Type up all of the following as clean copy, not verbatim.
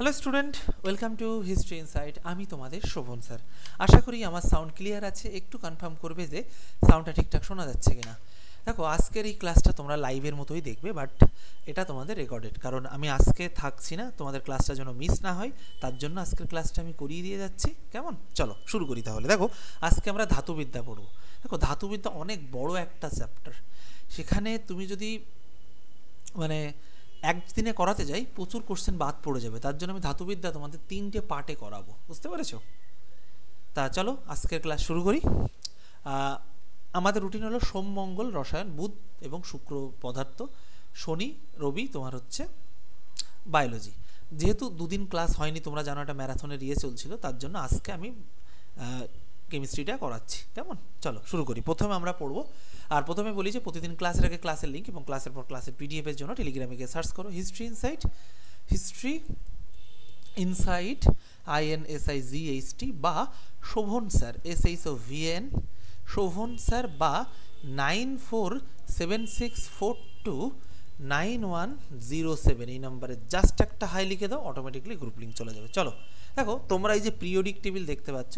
Hello student, welcome to history insight. আমি তোমাদের Sovan sir. আশা করি আমার সাউন্ড ক্লিয়ার আছে। একটু কনফার্ম করবে যে সাউন্ডটা ঠিকঠাক শোনা যাচ্ছে কিনা। দেখো, আজকের এই ক্লাসটা তোমরা লাইভের মতোই দেখবে, বাট এটা তোমাদের রেকর্ডেড, কারণ আমি আজকে থাকছি না। তোমাদের ক্লাসটা যেন মিস না হয় তার জন্য আজকের ক্লাসটা আমি করিয়ে দিয়ে যাচ্ছি। কেমন? চলো শুরু করি তাহলে। দেখো, আজকে আমরা ধাতুবিদ্যা পড়ব। দেখো, ধাতুবিদ্যা অনেক বড় একটা চ্যাপ্টার। সেখানে তুমি যদি মানে একদিনে করাতে যাই, প্রচুর কোশ্চেন বাদ পড়ে যাবে। তার জন্য আমি ধাতুবিদ্যা তোমাদের 3টে পার্টে করাবো, বুঝতে পেরেছো? তা চলো আজকের ক্লাস শুরু করি। আমাদের রুটিন হলো সোম মঙ্গল রসায়ন, বুধ এবং শুক্র পদার্থ, শনি রবি তোমার হচ্ছে বায়োলজি। যেহেতু দুদিন ক্লাস হয়নি, তোমরা জানো একটা ম্যারাথনের চলছিল, তার জন্য আজকে আমি কেমিস্ট্রিটা করাচ্ছি। কেমন? চলো শুরু করি। প্রথমে আমরা পড়বো। আর প্রথমে বলি যে প্রতিদিন ক্লাসের আগে ক্লাসের লিঙ্ক এবং ক্লাসের পর ক্লাসের পিডিএফের জন্য টেলিগ্রামে গিয়ে সার্চ করো history insight, history insight INSIGHT, বা Shovan sir SHOVN, Shovan sir, বা 9476429107 এই নাম্বারে জাস্ট একটা হাই লিখে দাও, অটোমেটিকলি গ্রুপ লিঙ্ক চলে যাবে। চলো দেখো, তোমরা এই যে পিরিয়ডিক টেবিল দেখতে পাচ্ছ,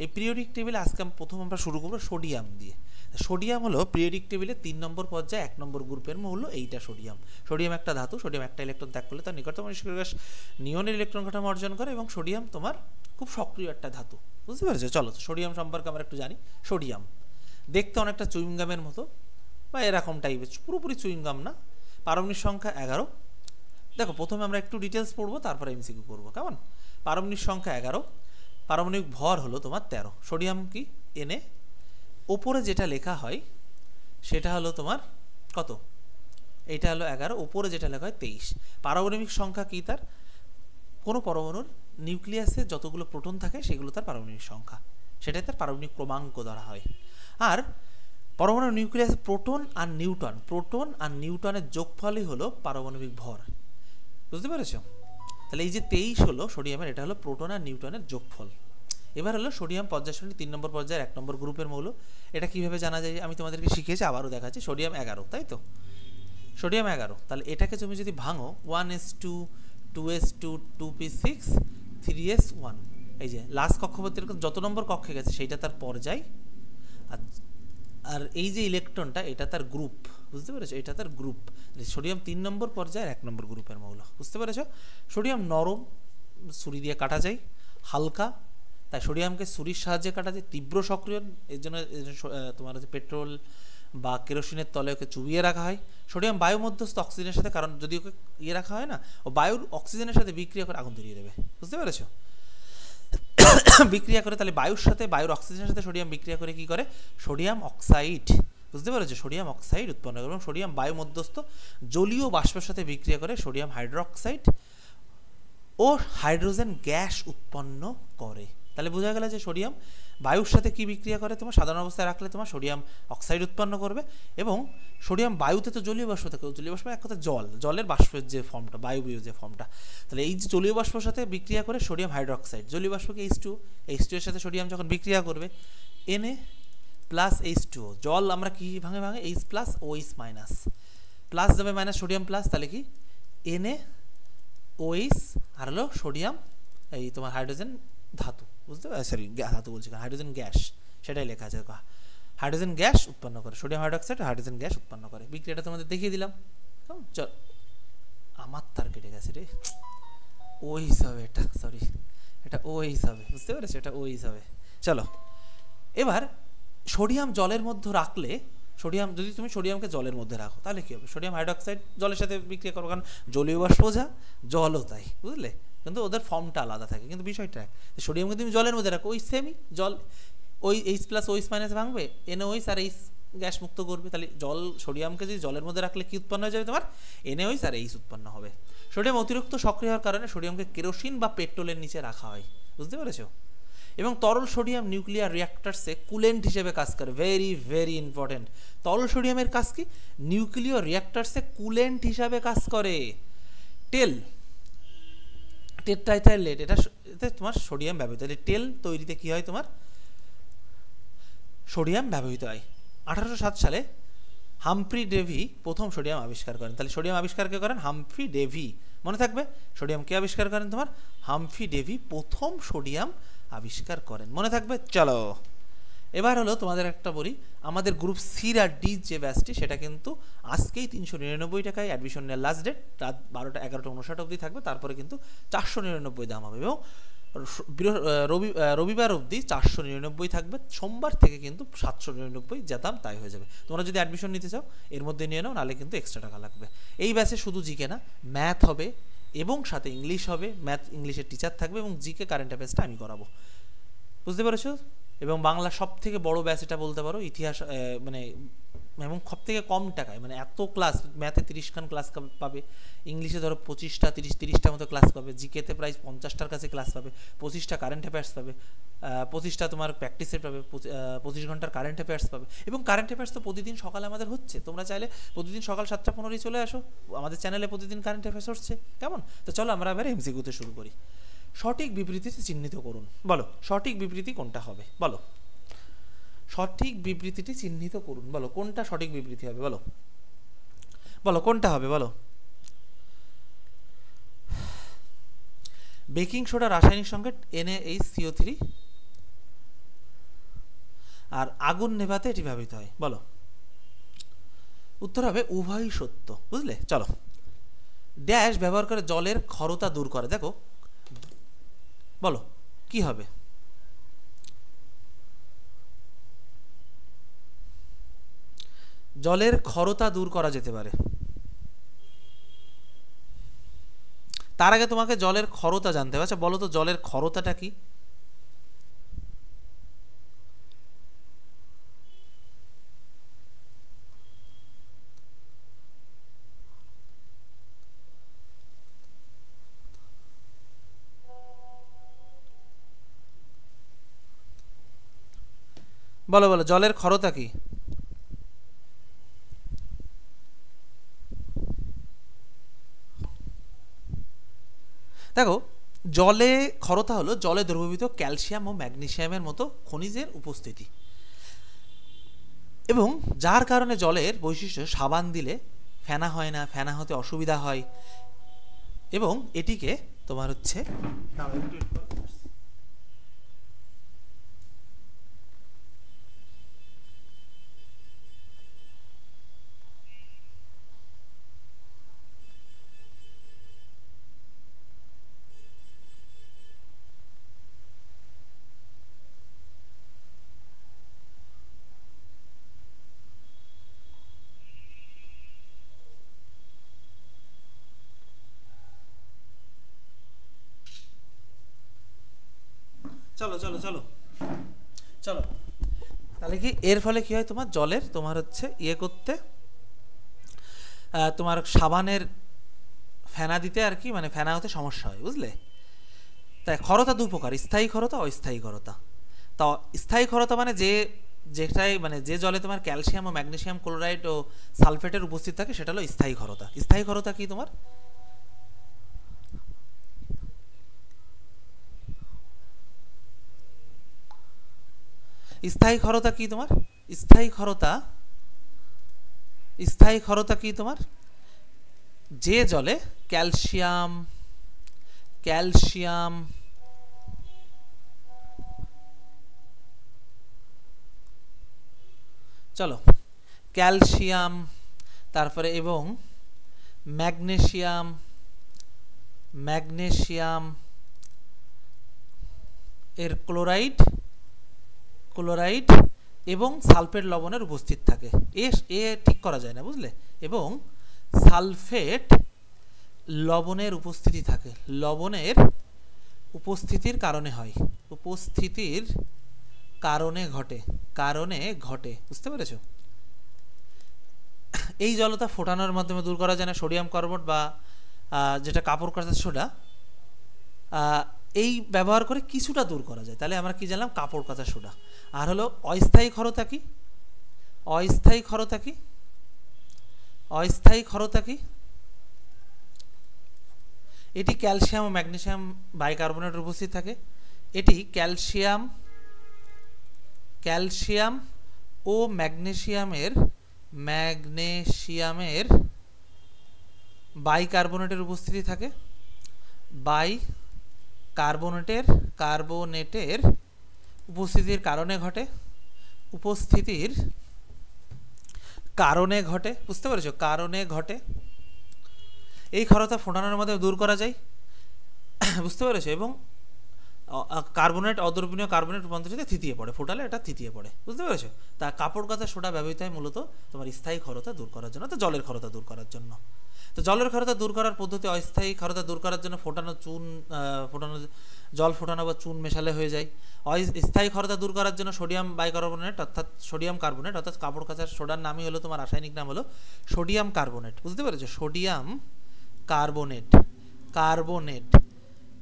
এই পিরিয়ডিক টেবিল আজকে প্রথম আমরা শুরু করবো সোডিয়াম দিয়ে। সোডিয়াম হলো পিরিয়ডিক টেবিলে 3 নম্বর পর্যায়ে 1 নম্বর গ্রুপের মৌল, এইটা সোডিয়াম। সোডিয়াম একটা ধাতু, সোডিয়াম একটা ইলেকট্রন ত্যাগ করলে তার নিকটতম নিষ্ক্রিয় গ্যাস নিয়নের ইলেকট্রন কাঠামো অর্জন করে, এবং সোডিয়াম তোমার খুব সক্রিয় একটা ধাতু, বুঝতে পেরেছো? চলো সোডিয়াম সম্পর্কে আমরা একটু জানি। সোডিয়াম দেখতে অনেকটা চুইংগামের মতো বা এরকম টাইপের, পুরোপুরি চুইংগাম না। পারমাণবিক সংখ্যা 11। দেখো, প্রথমে আমরা একটু ডিটেলস পড়বো, তারপরে এমসিকিউ করবো। কেমন? পারমাণবিক সংখ্যা 11, পারমাণবিক ভর হলো তোমার 13। সোডিয়াম কি? Na। ওপরে যেটা লেখা হয় সেটা হলো তোমার কত? এইটা হলো 11, ওপরে যেটা লেখা হয় 23। পারমাণবিক সংখ্যা কি তার? কোনো পরমাণুর নিউক্লিয়াসে যতগুলো প্রোটন থাকে সেগুলো তার পারমাণবিক সংখ্যা, সেটাই তার পারমাণবিক ক্রমাঙ্ক ধরা হয়। আর পরমাণুর নিউক্লিয়াসে প্রোটন আর নিউটনের যোগফলই হলো পারমাণবিক ভর, বুঝতে পেরেছো? তাহলে এই যে 23 হলো সোডিয়ামের, এটা হলো প্রোটন আর নিউটনের যোগফল। এবার হলো সোডিয়াম পর্যায় সারণী 3 নম্বর পর্যায়ের 1 নম্বর গ্রুপের মৌল। এটা কিভাবে জানা যায় আমি তোমাদেরকে শিখিয়েছি, আবারও দেখাচ্ছি। সোডিয়াম 11, তাই তো? সোডিয়াম 11। তাহলে এটাকে তুমি যদি ভাঙো, 1s2 2s2 2p6 3s1, এই যে লাস্ট কক্ষপথের যত নম্বর কক্ষে গেছে সেইটা তার পর্যায়, আর এই যে ইলেকট্রনটা এটা তার গ্রুপ, বুঝতে পেরেছো? এটা তার গ্রুপ। সোডিয়াম 3 নম্বর পর্যায়ের 1 নম্বর গ্রুপের মৌল, বুঝতে পেরেছো? সোডিয়াম নরম, ছুরি দিয়ে কাটা যায়। হালকা, তাই সোডিয়ামকে ছুরির সাহায্যে কাটা যায়। তীব্র সক্রিয়, এর জন্য তোমার হচ্ছে পেট্রোল বা কেরোসিনের তলে ওকে চুবিয়ে রাখা হয়। সোডিয়াম বায়ু মধ্যস্থ অক্সিজেনের সাথে, কারণ যদি ওকে রাখা হয় না, ও বায়ুর অক্সিজেনের সাথে বিক্রিয়া করে আগুন ধরিয়ে দেবে, বুঝতে পেরেছো? বিক্রিয়া করে, তাহলে বায়ুর সাথে, বায়ুর অক্সিজেনের সাথে সোডিয়াম বিক্রিয়া করে কি করে? সোডিয়াম অক্সাইড, বুঝতে পেরেছো? সোডিয়াম অক্সাইড উৎপন্ন করে। এবং সোডিয়াম বায়ু মধ্যস্থ জলীয় বাষ্পের সাথে বিক্রিয়া করে সোডিয়াম হাইড্রোক্সাইড ও হাইড্রোজেন গ্যাস উৎপন্ন করে। তাহলে বোঝা গেল যে সোডিয়াম বায়ুর সাথে কি বিক্রিয়া করে? তোমার সাধারণ অবস্থায় রাখলে তোমার সোডিয়াম অক্সাইড উৎপন্ন করবে, এবং সোডিয়াম বায়ুতে তো জলীয় বাষ্প থাকে, জলীয় বাষ্প এক কথা জলের বাষ্পের যে ফর্মটা, বায়বীয় যে ফর্মটা, তাহলে এই যে জলীয় বাষ্পের সাথে বিক্রিয়া করে সোডিয়াম হাইড্রোক্সাইড, জলীয় বাষ্পকে H2 এর সাথে সোডিয়াম যখন বিক্রিয়া করবে Na প্লাস H2O, জল আমরা কি ভাঙে H plus OH minus, plus যাবে মাইনাস সোডিয়াম প্লাস, তাহলে কি NaOH, আর হলো সোডিয়াম এই তোমার হাইড্রোজেন ধাতু, বুঝতে পারছি? সরি, ধাতু বলছি, হাইড্রোজেন গ্যাস, সেটাই লেখা আছে। হাইড্রোজেন গ্যাস উৎপন্ন করে, সোডিয়াম হাইড্রোক্সাইড হাইড্রোজেন গ্যাস উৎপন্ন করে। বিক্রিয়াটা তোমাদের দেখিয়ে দিলাম। চল, আমার তার কেটে গেছে রে, ও হিসাবে এটা, সরি, এটা ও হিসাবে, বুঝতে পেরেছো? এটা ও হিসাবে। চলো এবার সোডিয়াম জলের মধ্যে রাখলে, সোডিয়াম যদি তুমি সোডিয়ামকে জলের মধ্যে রাখো তাহলে কি হবে? সোডিয়াম হাইড্রোক্সাইড জলের সাথে বিক্রিয়া করো, কারণ জলীয় বাষ্প যা জলও তাই, বুঝলে? কিন্তু ওদের ফর্মটা আলাদা থাকে, কিন্তু বিষয়টা এক। সোডিয়ামকে তুমি জলের মধ্যে রাখো, ওই সেমই জল, ওই H প্লাস OH মাইনাস ভাঙবে, NaOH আর H গ্যাস মুক্ত করবে। তাহলে জল, সোডিয়ামকে যদি জলের মধ্যে রাখলে কি উৎপন্ন হয়ে যাবে? তোমার NaOH আর H উৎপন্ন হবে। সোডিয়াম অতিরিক্ত সক্রিয় হওয়ার কারণে সোডিয়ামকে কেরোসিন বা পেট্রোলের নিচে রাখা হয়, বুঝতে পেরেছো? এবং তরল সোডিয়াম নিউক্লিয়ার রিঅ্যাক্টরসে কুলেন্ট হিসেবে কাজ করে। Very very important. তরল সোডিয়ামের কাজ কি? নিউক্লিয়ার রিঅ্যাক্টরসে কুলেন্ট হিসাবে কাজ করে। টেট্রাইথাইলেট, এটা তোমার সোডিয়াম ব্যবহৃত। তেল তৈরিতে কি হয়? তোমার সোডিয়াম ব্যবহৃত হয়। 1807 সালে হামফ্রি ডেভি প্রথম সোডিয়াম আবিষ্কার করেন। তাহলে সোডিয়াম আবিষ্কার কে করেন? Humphry Davy. মনে থাকবে সোডিয়াম কে আবিষ্কার করেন? তোমার হামফ্রি ডেভি প্রথম সোডিয়াম আবিষ্কার করেন, মনে থাকবে। চলো এবার হলো তোমাদের একটা বলি, আমাদের গ্রুপ সি আর ডি যে ব্যাচটি সেটা কিন্তু আজকেই 399 টাকায় অ্যাডমিশন নেওয়ার লাস্ট ডেট, রাত 12টা 11টা 59 অবধি থাকবে, তারপরে কিন্তু 499 দাম হবে এবং রবিবার অবধি 499 থাকবে, সোমবার থেকে কিন্তু 799 যা দাম তাই হয়ে যাবে। তোমরা যদি অ্যাডমিশন নিতে চাও এর মধ্যে নিয়ে নাও, নাহলে কিন্তু এক্সট্রা টাকা লাগবে। এই ব্যাচে শুধু জিকে না, ম্যাথ হবে এবং সাথে ইংলিশ হবে, ম্যাথ ইংলিশের টিচার থাকবে এবং জিকে কারেন্ট অ্যাফেয়ার্সটা আমি করাবো, বুঝতে পেরেছো? এবং বাংলা সব থেকে বড় ব্যাচ এটা বলতে পারো, ইতিহাস মানে এবং সব থেকে কম টাকায়, মানে এত ক্লাস, ম্যাথে 30খান ক্লাস পাবে, ইংলিশে ধরো 25টা 30টা মতো ক্লাস পাবে, জিকেতে প্রায় 50টার কাছে ক্লাস পাবে, 25টা কারেন্ট অ্যাফেয়ার্স পাবে, 25টা তোমার প্র্যাকটিসের পাবে, 25 ঘন্টার কারেন্ট অ্যাফেয়ার্স পাবে। এবং কারেন্ট অ্যাফেয়ার্স তো প্রতিদিন সকালে আমাদের হচ্ছে, তোমরা চাইলে প্রতিদিন সকাল 7টা 15 চলে আসো, আমাদের চ্যানেলে প্রতিদিন কারেন্ট অ্যাফেয়ার্স হচ্ছে, কেমন? তো চলো আমরা এবার এমসিকিউতে শুরু করি। সঠিক বিবৃতিতে চিহ্নিত করুন, বলো সঠিক বিবৃতি কোনটা হবে? বলো সঠিক বিবৃতিটি চিহ্নিত করুন, বলো কোনটা সঠিক বিবৃতি হবে? বলো বলো কোনটা হবে? বলো। বেকিং সোডা রাসায়নিক সংকেত NaHCO3 আর আগুন নেভাতে এটি ব্যবহৃত হয়, বলো। উত্তর হবে উভয়ই সত্য, বুঝলে? চলো, ড্যাশ ব্যবহার করে জলের ক্ষরতা দূর করে, দেখো বলো কি হবে? জলের ক্ষরতা দূর করা যেতে পারে। তার আগে তোমাকে জলের ক্ষরতা জানতে হবে। আচ্ছা বলো তো জলের ক্ষরতাটা কি? বলো বলো জলের ক্ষরতা কি? দেখো জলে ক্ষরতা হলো জলে দ্রবীভূত ক্যালসিয়াম ও ম্যাগনেসিয়ামের মতো খনিজের উপস্থিতি, এবং যার কারণে জলের বৈশিষ্ট্য সাবান দিলে ফেনা হয় না, ফেনা হতে অসুবিধা হয়, এবং এটিকে তোমার হচ্ছে চলো চলো চলো চলো, তাহলে কি এর ফলে কি হয়? তোমার জলের তোমার হচ্ছে ইয়ে করতে, তোমার সাবানের ফেনা দিতে আর কি, মানে ফেনা হতে সমস্যা হয়, বুঝলে? তাই ক্ষরতা দু প্রকার, স্থায়ী ক্ষরতা, অস্থায়ী ক্ষরতা। তা স্থায়ী ক্ষরতা মানে যেটাই মানে যে জলে তোমার ক্যালসিয়াম ও ম্যাগনেসিয়াম ক্লোরাইড ও সালফেটের উপস্থিত থাকে সেটা হলো স্থায়ী ক্ষরতা। স্থায়ী ক্ষরতা কি তোমার? স্থায়ী ক্ষরতা কি তোমার? স্থায়ী ক্ষরতা, স্থায়ী ক্ষরতা কি তোমার? যে জলে ক্যালসিয়াম ক্যালসিয়াম চলো ক্যালসিয়াম তারপরে এবং ম্যাগনেসিয়াম ম্যাগনেসিয়াম এর ক্লোরাইড ক্লোরাইড এবং সালফেট লবণের উপস্থিত থাকে, এ ঠিক করা যায় না, বুঝলে? এবং সালফেট লবণের উপস্থিতি থাকে, লবণের উপস্থিতির কারণে হয়, উপস্থিতির কারণে ঘটে, বুঝতে পেরেছো? এই জলতা ফোটানোর মাধ্যমে দূর করা যায় না, সোডিয়াম কার্বনেট বা যেটা কাপড় কাচার সোডা, এই ব্যবহার করে কিছুটা দূর করা যায়। তাহলে আমরা কি জানলাম? কাপড় কাচা সোডা। আর হলো অস্থায়ী ক্ষরতা কি? অস্থায়ী ক্ষরতা কি? অস্থায়ী ক্ষরতা কি? এটি ক্যালসিয়াম ও ম্যাগনেসিয়াম বাইকার্বনেটের উপস্থিত থাকে, এটি ক্যালসিয়াম ও বাইকার্বনেটের উপস্থিতি থাকে, কার্বনেটের উপস্থিতির কারণে ঘটে, বুঝতে পেরেছো, কারণে ঘটে। এই ক্ষারতা ফোটানোর মাধ্যমে দূর করা যায়, বুঝতে পেরেছো। এবং কার্বনেট অদ্রবণীয় কার্বনেট রূপান্তরিত থিতিয়ে পড়ে, ফোটালে এটা থিতিয়ে পড়ে, বুঝতে পেরেছো। তা কাপড় কাচা সোডা ব্যবহৃত হয় মূলত তোমার স্থায়ী ক্ষারতা দূর করার জন্য, তো জলের ক্ষারতা দূর করার জন্য। তো জলের ক্ষারতা দূর করার পদ্ধতি, অস্থায়ী ক্ষারতা দূর করার জন্য জল ফোটানো বা চুন মেশালে হয়ে যায়। স্থায়ী ক্ষারতা দূর করার জন্য সোডিয়াম বাইকার্বনেট অর্থাৎ সোডিয়াম কার্বনেট, অর্থাৎ কাপড় কাচার সোডার নামই হলো তোমার রাসায়নিক নাম হলো সোডিয়াম কার্বনেট, বুঝতে পেরেছো। সোডিয়াম কার্বনেট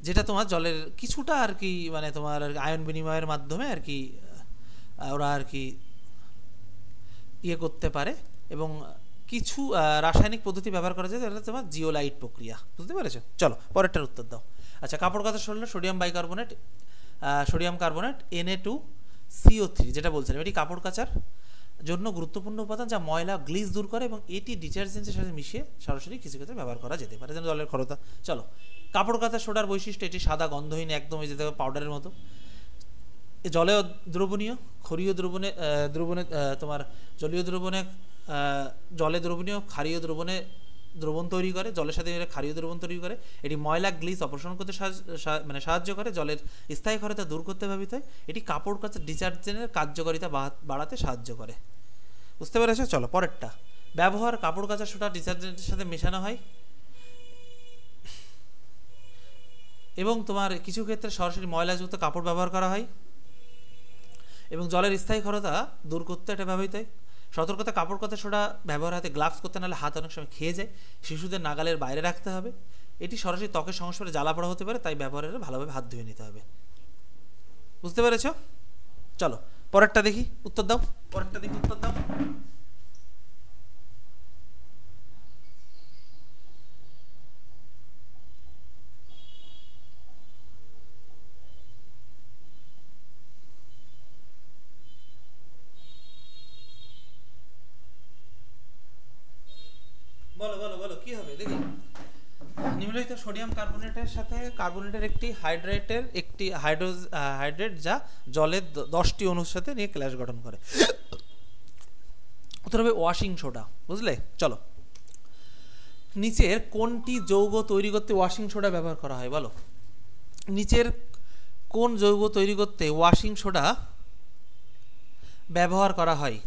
যেটা তোমার জলের কিছুটা আর কি মানে তোমার আয়ন বিনিময়ের মাধ্যমে আর কি ওরা আর কি ইয়ে করতে পারে, এবং কিছু রাসায়নিক পদ্ধতি ব্যবহার করা যায়, যেটা তোমার জিওলাইট প্রক্রিয়া, বুঝতে পেরেছো। চলো পরেরটার উত্তর দাও। আচ্ছা, কাপড় কাচার সোডা সোডিয়াম কার্বনেট Na2CO3 যেটা বলছিলাম, এটি কাপড় কাচার জন্য গুরুত্বপূর্ণ উপাদান, যা ময়লা গ্লিজ দূর করে, এবং এটি ডিটারজেন্টের সাথে মিশিয়ে সরাসরি কিছু ক্ষেত্রে ব্যবহার করা যেতে পারে, যেন জলের ক্ষারতা। চলো, কাপড় কাচার সোডার বৈশিষ্ট্য, এটি সাদা গন্ধহীন, একদম যেতে হবে পাউডারের মতো, জলে দ্রবণীয়, ক্ষারীয় দ্রবণে তোমার জলীয় দ্রবণে জলে দ্রবণীয়, ক্ষারীয় দ্রবণে দ্রবণ তৈরি করে, জলের সাথে ক্ষারীয় দ্রবণ তৈরি করে। এটি ময়লা গ্লিজ অপসারণ করতে সাহায্য করে, জলের স্থায়ী ক্ষারতা দূর করতে ব্যবহৃত হয়। এটি কাপড় কাচার ডিটারজেন্টের কার্যকারিতা বাড়াতে সাহায্য করে, বুঝতে পেরেছো। চলো পরেরটা। ব্যবহার, কাপড় কাচার সোডা ডিটারজেন্টের সাথে মেশানো হয়, এবং তোমার কিছু ক্ষেত্রে সরাসরি ময়লাযুক্ত কাপড় ব্যবহার করা হয়, এবং জলের স্থায়ী ক্ষারতা দূর করতে এটা ব্যবহৃত হয়। সতর্কতা, কাপড় কাচার সোডা ব্যবহার হাতে গ্লাভস করতে, নাহলে হাত অনেক সময় খেয়ে যায়। শিশুদের নাগালের বাইরে রাখতে হবে। এটি সরাসরি ত্বকের সংস্পর্শে জ্বালা পোড়া হতে পারে, তাই ব্যবহারের ভালোভাবে হাত ধুয়ে নিতে হবে, বুঝতে পেরেছো। চলো পরেরটা দেখি, উত্তর দাও। বলো কি হবে দেখি। নিম্নলিখিত সোডিয়াম কার্বনেটের সাথে কার্বনেটের একটি হাইড্রেট যা জলের 10টি অণুর সাথে নিয়ে ক্ল্যাশ গঠন করে। উত্তর হবে ওয়াশিং সোডা, বুঝলে। চলো, নিচের কোনটি যৌগ তৈরি করতে ওয়াশিং সোডা ব্যবহার করা হয়, বলো। নিচের কোন যৌগ তৈরি করতে ওয়াশিং সোডা ব্যবহার করা হয়?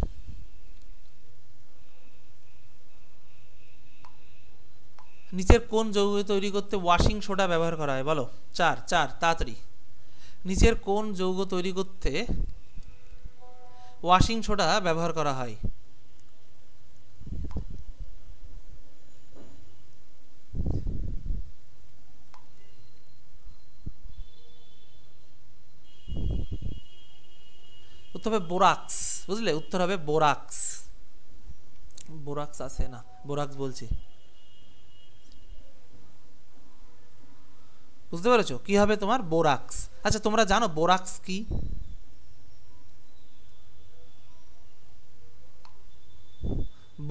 নিচের কোন যৌগ তৈরি করতে ওয়াশিং সোডা ব্যবহার করা হয়, বলো। 4 তাড়াতাড়ি। নিচের কোন যৌগ তৈরি করতে ওয়াশিং সোডা ব্যবহার করা হয়? উত্তর হবে বোরাক্স, বুঝলে। উত্তর হবে বোরাক্স আছে না, বোরাক্স বলছি, বুঝতে পেরেছো। কি হবে তোমার বোরাক্স। আচ্ছা, তোমরা জানো বোরাক্স কি?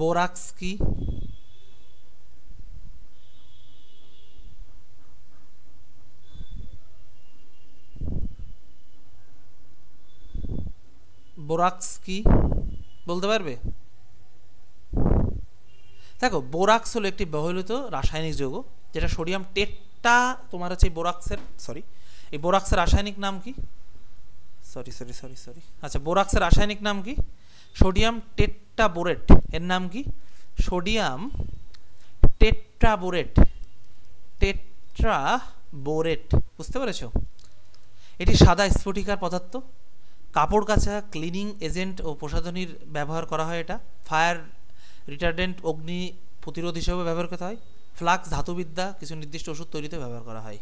বোরাক্স কি? বোরাক্স কি বলতে পারবে? দেখো, বোরাক্স হলো একটি ব্যবহৃত রাসায়নিক যৌগ, যেটা সোডিয়াম তোমার হচ্ছে এই বোরাক্সের রাসায়নিক নাম কি? আচ্ছা, বোরাক্সের রাসায়নিক নাম কি? Sodium tetraborate. এর নাম কি? সোডিয়াম টেট্রাবোরেট, বুঝতে পেরেছো। এটি সাদা স্ফটিকার পদার্থ। কাপড় কাচা, ক্লিনিং এজেন্ট ও প্রসাধনীর ব্যবহার করা হয়। এটা ফায়ার রিটার্ডেন্ট, অগ্নি প্রতিরোধ হিসেবে ব্যবহার করা হয়। ফ্লাক্স ধাতুবিদ্যা, কিছু নির্দিষ্ট ওষুধ তৈরিতে ব্যবহার করা হয়।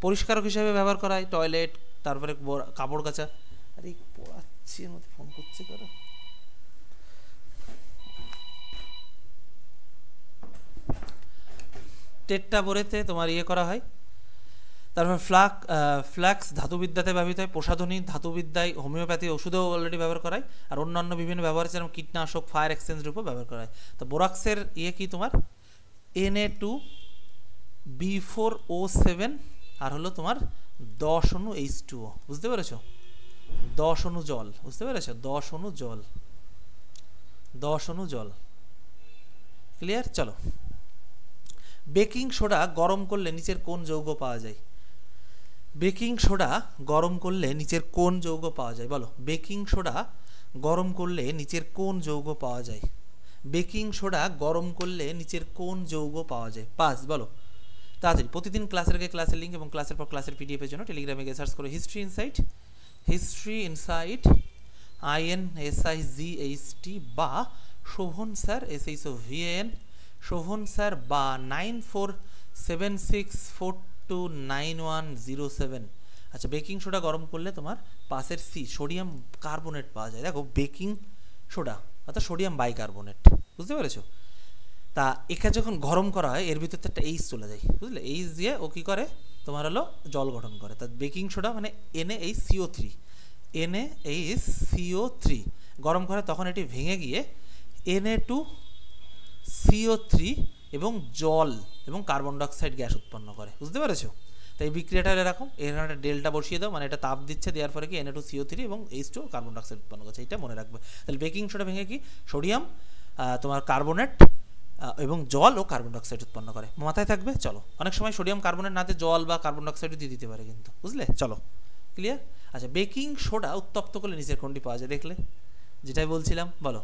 পরিষ্কারক হিসেবে ব্যবহার করা হয় টয়লেট, তারপরে কাপড় কাচা। আরে পড়াচ্ছি, এর মধ্যে ফোন করছে কারা? টেট্রাবোরেতে তোমার করা হয়। তারপর ফ্লাক্স ধাতুবিদ্যাতে ব্যবহৃত হয়। প্রসাধনী ধাতুবিদ্যায়, হোমিওপ্যাথি ওষুধেও অলরেডি ব্যবহার করা হয়। আর অন্যান্য বিভিন্ন ব্যবহার, যেমন কীটনাশক, ফায়ার এক্সচেঞ্জ রূপেও ব্যবহার করা হয়। তো বোরাক্সের কি তোমার Na2B4O7 আর হলো তোমার 10 অণু H2O, বুঝতে পেরেছো? 10 অণু জল, বুঝতে পেরেছো? 10 অণু জল, 10 অণু জল, ক্লিয়ার? চলো, বেকিং সোডা গরম করলে নিচের কোন যৌগ পাওয়া যায়? বেকিং সোডা গরম করলে নিচের কোন যৌগ পাওয়া যায় বলো? বেকিং সোডা গরম করলে নিচের কোন যৌগ পাওয়া যায়? বেকিং সোডা গরম করলে নিচের কোন যৌগ পাওয়া যায়? পাঁচ, বলো তাড়াতাড়ি। প্রতিদিন ক্লাসের আগে ক্লাসের লিঙ্ক এবং ক্লাসের পর ক্লাসের পিডিএফ এর জন্য টেলিগ্রামে গিয়ে সার্চ করো history insight, history insight INSIGHT বা Shovan sir SHOVAN, Shovan sir বা 9476429107। আচ্ছা, বেকিং সোডা গরম করলে তোমার পাশের সি সোডিয়াম কার্বনেট পাওয়া যায়। দেখো, বেকিং সোডা অর্থাৎ সোডিয়াম বাইকার্বনেট, বুঝতে পেরেছো? তা একে যখন গরম করা হয় এর ভিতরে একটা এইচ চলে যায়, বুঝলে? এইচ দিয়ে ও কী করে তোমার হলো জল গঠন করে। তা বেকিং সোডা মানে NaHCO3, NaHCO3 গরম করে তখন এটি ভেঙে গিয়ে Na2CO3 এবং জল এবং কার্বন ডাইঅক্সাইড গ্যাস উৎপন্ন করে, বুঝতে পেরেছো? তাই এই বিক্রিয়াটা এরকম, এখানে একটা ডেল্টা বসিয়ে দাও, মানে এটা তাপ দিচ্ছে, দেওয়ার পরে কি Na2CO3 এবং H2O কার্বন ডাইঅক্সাইড উৎপন্ন করছে, এটা মনে রাখবে। তাহলে বেকিং সোডা ভেঙে কি সোডিয়াম তোমার কার্বনেট এবং জল ও কার্বন ডাইঅক্সাইড উৎপন্ন করে, মাথায় থাকবে। চলো, অনেক সময় সোডিয়াম কার্বনেট নাতে জল বা কার্বন ডাইঅক্সাইডও দিয়ে দিতে পারে কিন্তু, বুঝলে? চলো, ক্লিয়ার? আচ্ছা, বেকিং সোডা উত্তপ্ত করলে নিচের কোনটি পাওয়া যায়? দেখলে যেটাই বলছিলাম, বলো,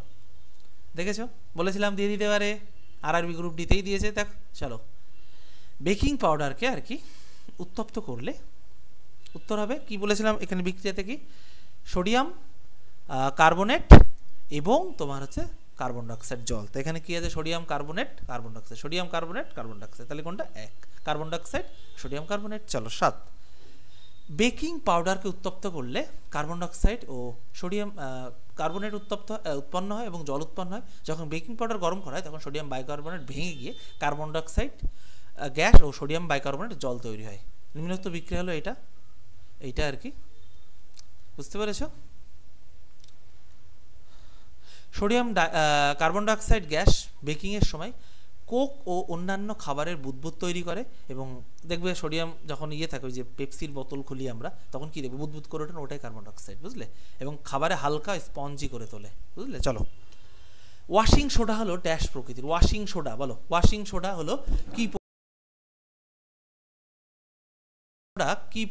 দেখেছো? বলেছিলাম দিয়ে দিতে পারে, আরআরবি গ্রুপ ডিতেই দিয়েছে। দেখ, চলো, বেকিং পাউডারকে আর কি উত্তপ্ত করলে উত্তর হবে কি বলেছিলাম এখানে বিক্রিয়াতে? কি সোডিয়াম কার্বনেট এবং তোমার হচ্ছে কার্বন ডাইঅক্সাইড জল। তো এখানে কি আছে? Sodium carbonate carbon dioxide, sodium carbonate carbon dioxide, তাহলে কোনটা? এক, কার্বন ডাইঅক্সাইড সোডিয়াম কার্বনেট। চলো, 7, বেকিং পাউডারকে উত্তপ্ত করলে কার্বন ডাইঅক্সাইড ও সোডিয়াম কার্বনেট উৎপন্ন হয় এবং জল উৎপন্ন হয়। যখন বেকিং পাউডার গরম করা হয় তখন সোডিয়াম বাইকার্বনেট ভেঙে গিয়ে কার্বন ডাইঅক্সাইড গ্যাস ও সোডিয়াম বাইকার্বনেট জল তৈরি হয়। নিম্নোক্ত বিক্রিয়া হলো এইটা আর কি, বুঝতে পেরেছো? সোডিয়াম কার্বন ডাইঅক্সাইড গ্যাস বেকিংয়ের সময় কোক ও অন্যান্য খাবারের বুদবুদ তৈরি করে এবং দেখবে সোডিয়াম যখন থাকে, ওই যে পেপসির বোতল খুলি আমরা, তখন কি দেখবে বুদবুদ করে ওঠে, ওটাই কার্বন ডাইঅক্সাইড, বুঝলে? এবং খাবারে হালকা স্পঞ্জি করে তোলে, বুঝলে? চলো, ওয়াশিং সোডা হলো ড্যাশ প্রকৃতির। ওয়াশিং সোডা, বলো, ওয়াশিং সোডা হলো কি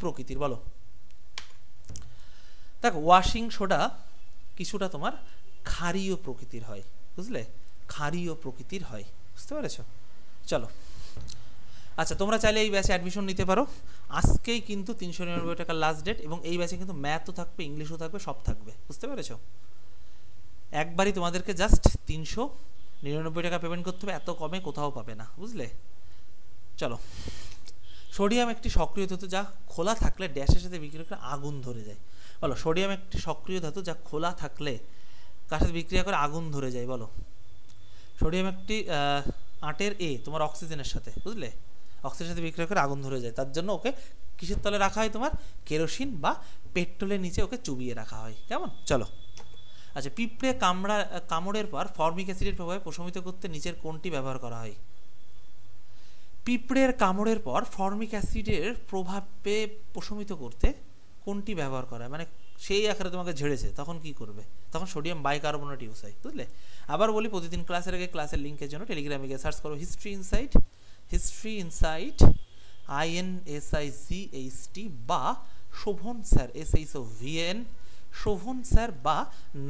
প্রকৃতির? বলো। দেখো, ওয়াশিং সোডা কিছুটা তোমার ক্ষারীয় প্রকৃতির হয়, বুঝলে? ক্ষারীয় প্রকৃতির হয়, বুঝতে পেরেছো? চলো, আচ্ছা, তোমরা চাইলে এই ব্যাচে অ্যাডমিশন নিতে পারো। আজকেই কিন্তু 399 টাকার লাস্ট ডেট এবং এই ব্যাচে কিন্তু ম্যাথও থাকবে, ইংলিশও থাকবে, সব থাকবে, বুঝতে পেরেছো? একবারই তোমাদেরকে জাস্ট 399 টাকা পেমেন্ট করতে হবে, এত কমে কোথাও পাবে না, বুঝলে? চলো, সোডিয়াম একটি সক্রিয় ধাতু যা খোলা থাকলে ড্যাশের সাথে বিক্রিয়া করে আগুন ধরে যায়। বলো, সোডিয়াম একটি সক্রিয় ধাতু যা খোলা থাকলে কার সাথে বিক্রিয়া করে আগুন ধরে যায়? বলো, সোডিয়াম একটি 8 তোমার অক্সিজেনের সাথে, বুঝলে? অক্সিজেনের সাথে বিক্রিয়া করে আগুন ধরে যায়, তার জন্য ওকে কিসের তলে রাখা হয়? তোমার কেরোসিন বা পেট্রোলের নিচে ওকে চুবিয়ে রাখা হয়, কেমন? চলো, আচ্ছা, পিঁপড়ে কামড়ের পর ফর্মিক অ্যাসিডের প্রভাবে প্রশমিত করতে নিচের কোনটি ব্যবহার করা হয়? পিঁপড়ের কামড়ের পর ফর্মিক অ্যাসিডের প্রভাবে প্রশমিত করতে কোনটি ব্যবহার করা হয়? মানে সেই আকারে তোমাকে ঝেড়েছে, তখন কি করবে? তখন সোডিয়াম বাইকার্বনেট ইউজ হয়, বুঝলে? আবার বলি, প্রতিদিন ক্লাসের আগে ক্লাসের লিঙ্কের জন্য টেলিগ্রামে গিয়ে সার্চ করো history insight, history insight INSIGHT বা Shovan sir SHOVAN, Shovan sir বা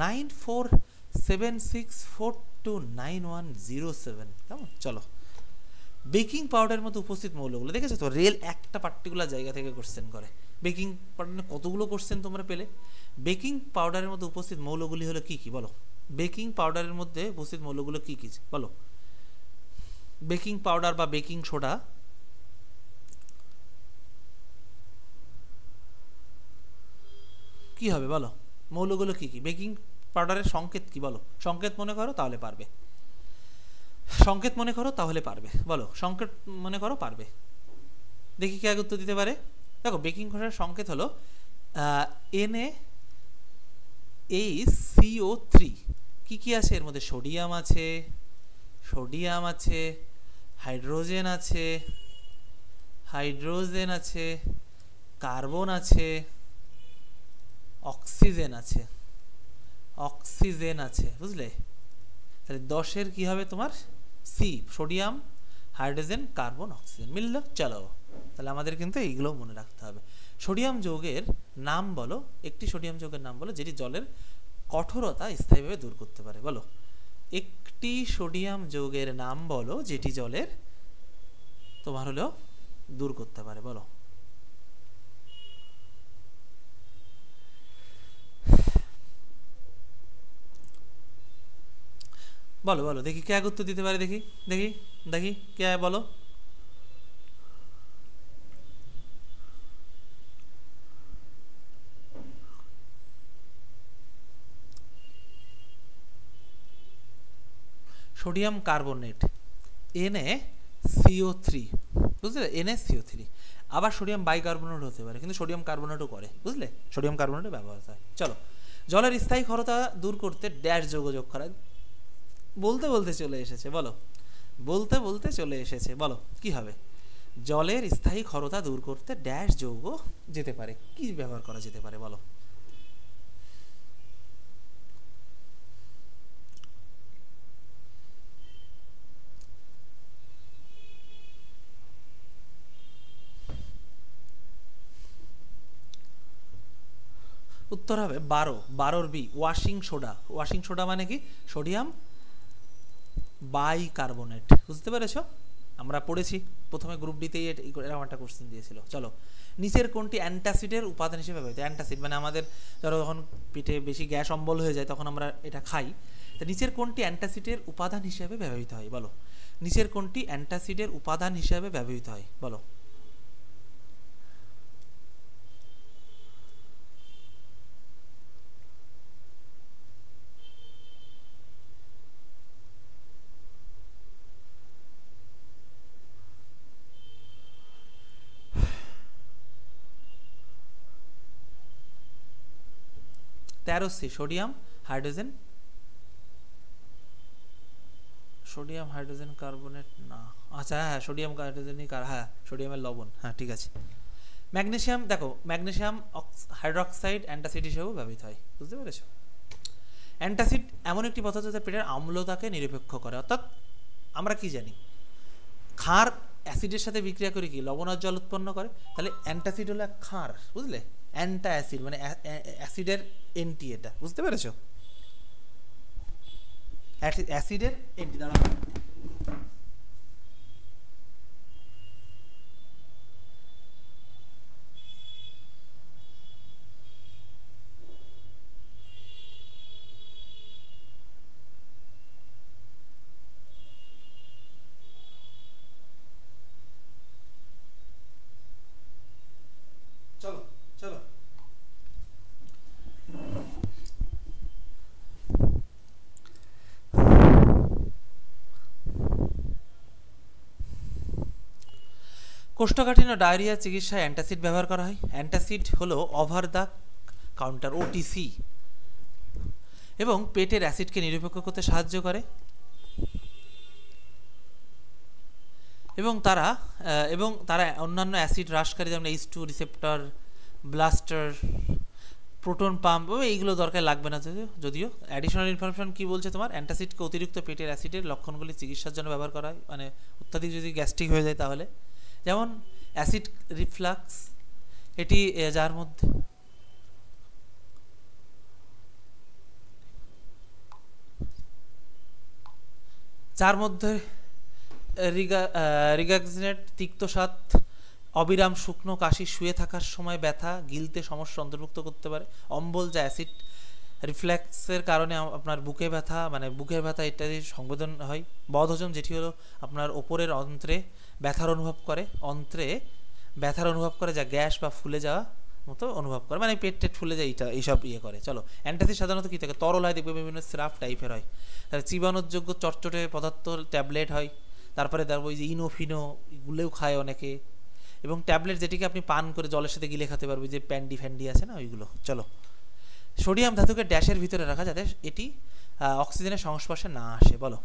9476429107, কেমন? চলো, বেকিং পাউডারের মধ্যে উপস্থিত মৌলগুলো দেখেছো তো? রেল একটা পার্টিকুলার জায়গা থেকে কোশ্চেন করে। বেকিং পাউডারে কতগুলো কোশ্চেন তোমরা পেলে? বেকিং পাউডারের মধ্যে উপস্থিত মৌলগুলি হলো কি কি? বলো, বেকিং পাউডারের মধ্যে উপস্থিত মৌলগুলো কি কি? বলো, বেকিং পাউডার বা বেকিং সোডা কি হবে? বলো, মৌলগুলো কি কি? বেকিং পাউডারের সংকেত কি? বলো, সংকেত মনে করো তাহলে পারবে, সংকেত মনে করো তাহলে পারবে, বলো, সংকেত মনে করো, পারবে। দেখি কে আগে উত্তর দিতে পারে। দেখো, বেকিং সোডার সংকেত হলো NaHCO3। কি কি আছে এর মধ্যে? সোডিয়াম আছে, হাইড্রোজেন আছে, হাইড্রোজেন আছে, কার্বন আছে, অক্সিজেন আছে, অক্সিজেন আছে, বুঝলে? তাহলে 10-এর কি হবে তোমার? C, sodium, hydrogen, carbon, oxygen. মিলল? চলো, তাহলে আমাদের কিন্তু এইগুলো মনে রাখতে হবে। সোডিয়াম যৌগের নাম বলো, একটি সোডিয়াম যৌগের নাম বলো যেটি জলের কঠোরতা স্থায়ীভাবে দূর করতে পারে। বলো, একটি সোডিয়াম যৌগের নাম বলো যেটি জলের তোমার হলো দূর করতে পারে। বলো, বলো বলো দেখি কে উত্তর দিতে পারে। দেখি দেখি দেখি কে বলো। সোডিয়াম কার্বনেট, Na CO3, বুঝলে? NaCO3। আবার সোডিয়াম বাইকার্বনেট হতে পারে, কিন্তু সোডিয়াম কার্বনেটও করে, বুঝলে? সোডিয়াম কার্বনেটও ব্যবহার হয়। চলো, জলের স্থায়ী ক্ষারতা দূর করতে ড্যাশ যৌগ যোগ করা। বলতে বলতে চলে এসেছে, বলো, বলতে বলতে চলে এসেছে, বলো কি হবে? জলের স্থায়ী ক্ষারতা দূর করতে ড্যাশ যৌগ যেতে পারে, কি ব্যবহার করা যেতে পারে? বলো। উত্তর হবে 12 B, washing soda. Washing soda মানে কি? সোডিয়াম বাইকার্বনেট, বুঝতে পেরেছ? আমরা পড়েছি প্রথমে গ্রুপ ডিতেই এরকম একটা কোশ্চেন দিয়েছিল। চলো, নিচের কোনটি অ্যান্টাসিডের উপাদান হিসেবে ব্যবহৃত? অ্যান্টাসিড মানে আমাদের ধরো যখন পেটে বেশি গ্যাস অম্বল হয়ে যায় তখন আমরা এটা খাই। তো নিচের কোনটি অ্যান্টাসিডের উপাদান হিসেবে ব্যবহৃত হয়? বলো, নিচের কোনটি অ্যান্টাসিডের উপাদান হিসেবে ব্যবহৃত হয়? বলো। তেরোসি, sodium hydrogen, sodium hydrogen carbonate না, আচ্ছা হ্যাঁ সোডিয়াম হাইড্রোজেনই, হ্যাঁ সোডিয়ামের লবণ, হ্যাঁ ঠিক আছে। ম্যাগনেসিয়াম, দেখো ম্যাগনেসিয়াম হাইড্রোক্সাইড অ্যান্টাসিড হিসেবেও ব্যবহৃত হয়, বুঝতে পেরেছো? অ্যান্টাসিড এমন একটি পদার্থ যা পেটের আম্লতাকে নিরপেক্ষ করে। অর্থাৎ আমরা কি জানি, ক্ষার অ্যাসিডের সাথে বিক্রিয়া করে কি লবণার জল উৎপন্ন করে। তাহলে অ্যান্টাসিড হলো ক্ষার, বুঝলে? অ্যান্টা অ্যাসিড মানে অ্যাসিডের এন্টি, এটা বুঝতে পেরেছো? অ্যাসিডের এন্টি দ্বারা। চলো চলো, কোষ্ঠকাঠিন্য ডায়রিয়া চিকিৎসায় অ্যান্টাসিড ব্যবহার করা হয়। অ্যান্টাসিড হলো ওভার দ্য কাউন্টার OTC এবং পেটের অ্যাসিডকে নিরপেক্ষ করতে সাহায্য করে। এবং তারা অন্যান্য অ্যাসিড হ্রাসকারী যেমন H2 receptor, blaster, proton pump, এইগুলো দরকার লাগবে না। যদিও অ্যাডিশনাল ইনফরমেশন কি বলছে তোমার, অ্যান্টাসিডকে অতিরিক্ত পেটের অ্যাসিডের লক্ষণগুলি চিকিৎসার জন্য ব্যবহার করা হয়, মানে অত্যাধিক যদি গ্যাস্ট্রিক হয়ে যায় তাহলে, যেমন অ্যাসিড রিফ্লাক্স, এটি যার মধ্যে রিগাক্সিনেট, তিক্তস্বাদ, অবিরাম শুকনো কাশি, শুয়ে থাকার সময় ব্যথা, গিলতে সমস্যা অন্তর্ভুক্ত করতে পারে। অম্বল যা অ্যাসিড রিফ্লেক্সের কারণে আপনার বুকে ব্যথা, মানে বুকের ব্যথা ইত্যাদি সংবেদন হয়। বদহজম, যেটি হলো আপনার ওপরের অন্ত্রে ব্যথার অনুভব করে, যা গ্যাস বা ফুলে যাওয়া মতো অনুভব করে, মানে পেট টেট ফুলে যায়, এইসব করে। চলো, অ্যান্টাসিড সাধারণত কী থাকে? তরল হয়, দেখবে বিভিন্ন সিরাপ টাইপের হয়। তাহলে চিবানোযোগ্য চটচটে পদার্থ ট্যাবলেট হয়। তারপরে দেখবো ওই যে ইনোফিনো, এগুলোও খায় অনেকে। এবং ট্যাবলেট যেটিকে আপনি পান করে জলের সাথে গিলে খেতে পারবে, যে প্যান্ডি ফ্যান্ডি আছে না, ওইগুলো। চলো, সোডিয়াম ধাতুকে ড্যাশের ভিতরে রাখা যাতে এটি অক্সিজেনের সংস্পর্শে না আসে। বলো,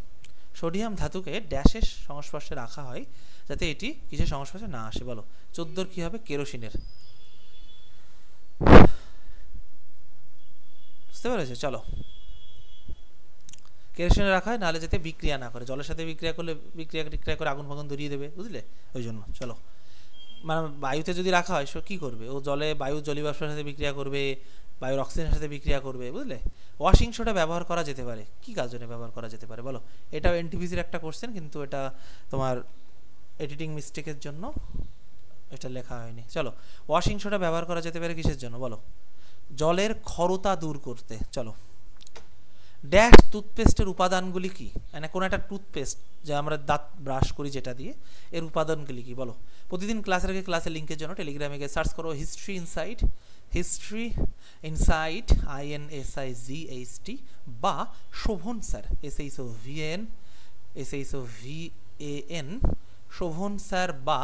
সোডিয়াম ধাতুকে ড্যাশের সংস্পর্শে রাখা হয় যাতে এটি কিসের সংস্পর্শে না আসে? বলো। 14 কি হবে? কেরোসিনের। বুঝতে পেরেছো? চলো, কেরোসিনে রাখা হয় নাহলে যাতে বিক্রিয়া না করে, জলের সাথে বিক্রিয়া করলে বিক্রিয়া করে আগুন ফাগুন ধরিয়ে দেবে, বুঝলে? ওই জন্য। চলো, মানে বায়ুতে যদি রাখা হয় কি করবে? ও জলে বায়ু জলীয়বাষ্পের সাথে বিক্রিয়া করবে, বায়ুর অক্সিজেনের সাথে বিক্রিয়া করবে, বুঝলে? ওয়াশিং সোডা ব্যবহার করা যেতে পারে, কি কাজ জন্য ব্যবহার করা যেতে পারে বলো? এটাও এনটিপিসির একটা কোশ্চেন, কিন্তু এটা তোমার এডিটিং মিস্টেকের জন্য এটা লেখা হয়নি। চলো, ওয়াশিং সোডা ব্যবহার করা যেতে পারে কিসের জন্য বলো? জলের ক্ষরতা দূর করতে। চলো, ড্যাশ টুথপেস্টের উপাদানগুলি কি? মানে কোন একটা টুথপেস্ট যা আমরা দাঁত ব্রাশ করি যেটা দিয়ে, এর উপাদানগুলি কি বলো? প্রতিদিন ক্লাসের আগে ক্লাসের লিঙ্কের জন্য টেলিগ্রামে গিয়ে সার্চ করো history insight, history insight INSIGHT, বা Shovan sir SHOVAN Shovan sir, বা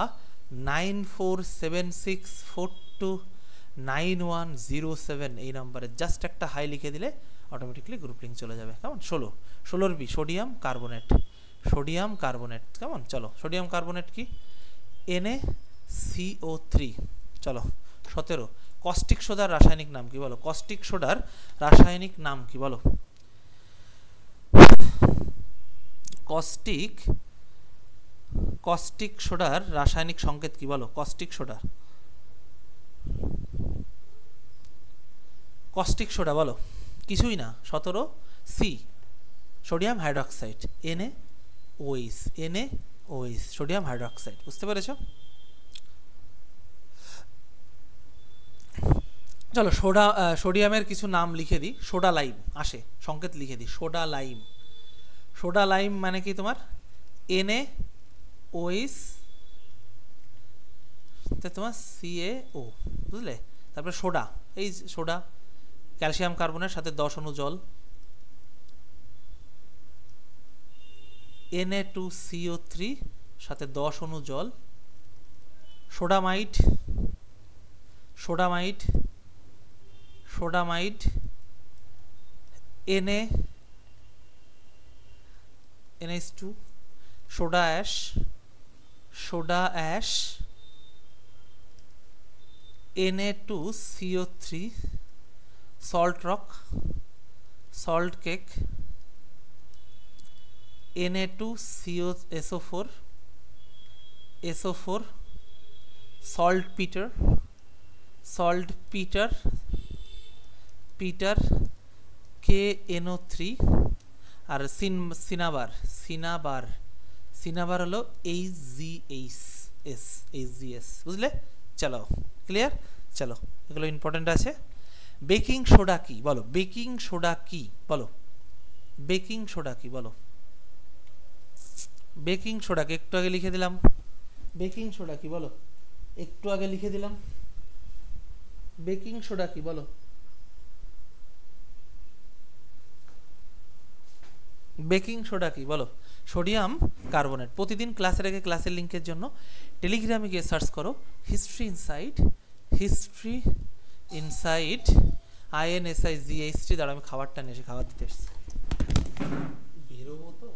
9476429107 এই নম্বরে জাস্ট একটা হাই লিখে দিলে অটোমেটিকলি গ্রুপ লিঙ্ক চলে যাবে। কেমন? 16 B sodium carbonate, sodium carbonate. কেমন? চলো, সোডিয়াম কার্বনেট কি? NaCO3। চলো, 17 কস্টিক সোডার রাসায়নিক নাম কি বলো? কস্টিক সোডার রাসায়নিক নাম কি বলো? কস্টিক সোডার রাসায়নিক সংকেত কি বলো? কস্টিক সোডা বলো। কিছুই না। 17 C sodium hydroxide, NaOH sodium hydroxide. বুঝতে পেরেছো? চলো, সোডিয়ামের কিছু নাম লিখে দিই। সোডা লাইম আসে, সংকেত লিখে দিই। সোডা লাইম মানে কি তোমার? NaOH তোমার CaO, বুঝলে? তারপরে সোডা, এই সোডা ক্যালসিয়াম কার্বনের সাথে 10 অণু জল, Na2CO3 সাথে 10 অণু জল, sodamide NaNH2, soda ash Na2CO3, salt rock, salt cake, Na2SO4, salt Peter KNO3, আর সিনাবার হলো HGS, বুঝলে? চলো, ক্লিয়ার? চলো, এগুলো ইম্পর্টেন্ট আছে। বেকিং সোডা কি বলো? বেকিং সোডা কি বলো? বেকিং সোডা কি বলো? বেকিং সোডাকে একটু আগে লিখে দিলাম। বেকিং সোডা কি বলো? একটু আগে লিখে দিলাম। বেকিং সোডা কি বলো? বেকিং সোডা কি বলো? Sodium carbonate. প্রতিদিন ক্লাসের আগে ক্লাসের লিঙ্কের জন্য টেলিগ্রামে গিয়ে সার্চ করো হিস্ট্রি ইনসাইট INSIGHT। দাঁড়া, আমি খাবারটা নিয়ে এসে খাবার দিতে এসেছি। বেরোবো তো।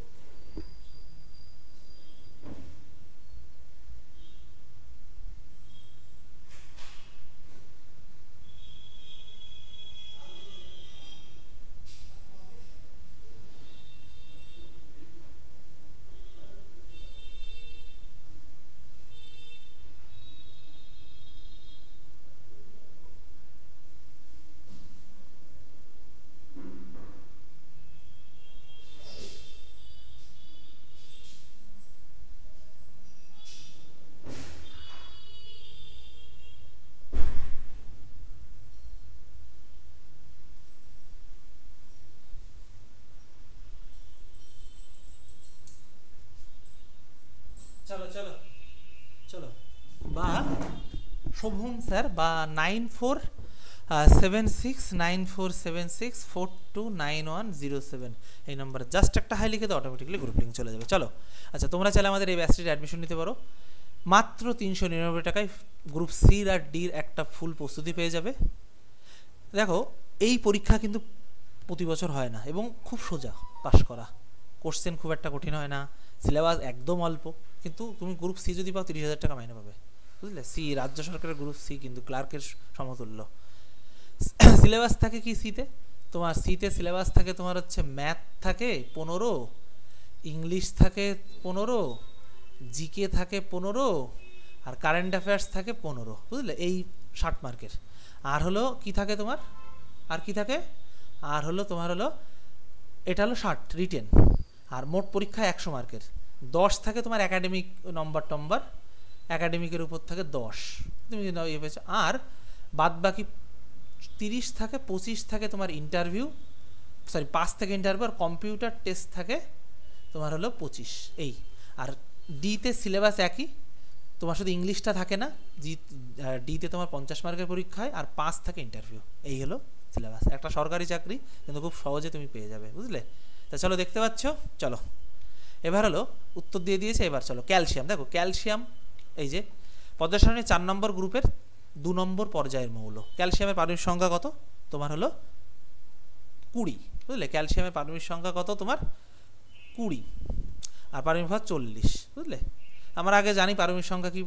চলো চলো চলো, বা শোভন স্যার, বা 94769476429107 এই নম্বরে জাস্ট একটা হাই লিখে দাও, অটোমেটিক্যালি গ্রুপ লিঙ্ক চলে যাবে। চলো, আচ্ছা, তোমরা চাইলে আমাদের এই ব্যাচটির অ্যাডমিশন নিতে পারো। মাত্র 399 টাকায় গ্রুপ সি আর ডির একটা ফুল প্রস্তুতি পেয়ে যাবে। দেখো, এই পরীক্ষা কিন্তু প্রতি বছর হয় না এবং খুব সোজা পাশ করা, কোশ্চেন খুব একটা কঠিন হয় না, সিলেবাস একদম অল্প, কিন্তু তুমি গ্রুপ সি যদি পাও 30,000 টাকা মাইনে পাবে, বুঝলে। সি রাজ্য সরকারের গ্রুপ সি কিন্তু ক্লার্কের সমতুল্য। সিলেবাস থাকে কি সিতে, তোমার সিতে সিলেবাস থাকে তোমার হচ্ছে ম্যাথ থাকে 15, ইংলিশ থাকে 15, জিকে থাকে 15, আর কারেন্ট অ্যাফেয়ার্স থাকে 15, বুঝলে, এই 60 মার্কের। আর হলো কি থাকে তোমার, আর কি থাকে, আর হলো তোমার হলো এটা হলো 60 রিটেন, আর মোট পরীক্ষা 100 মার্কের। 10 থাকে তোমার একাডেমিক নম্বর, একাডেমিকের উপর থাকে 10, তুমি ইয়ে পেয়েছো। আর বাদ বাকি 30 থাকে, 25 থাকে তোমার ইন্টারভিউ, সরি 5 থেকে ইন্টারভিউ, আর কম্পিউটার টেস্ট থাকে তোমার হলো 25। এই আর ডিতে সিলেবাস একই, তোমার শুধু ইংলিশটা থাকে না, ডিতে তোমার 50 মার্কের পরীক্ষা হয়, আর 5 থাকে ইন্টারভিউ। এই হলো সিলেবাস, একটা সরকারি চাকরি, কিন্তু খুব সহজে তুমি পেয়ে যাবে, বুঝলে। তা চলো, দেখতে পাচ্ছ, চলো এবার হলো উত্তর দিয়ে দিয়েছে। এবার চলো ক্যালসিয়াম, দেখো ক্যালসিয়াম এই যে পর্যায় সারণীর 4 নম্বর গ্রুপের 2 নম্বর পর্যায়ের মৌল। ক্যালসিয়ামের পারমাণবিক সংখ্যা কত তোমার হলো 20, বুঝলে। ক্যালসিয়ামের পারমাণবিক সংখ্যা কত তোমার 20, আর পারমাণবিক ভর 40, বুঝলে। আমরা আগে জানি পারমাণবিক সংখ্যা কি,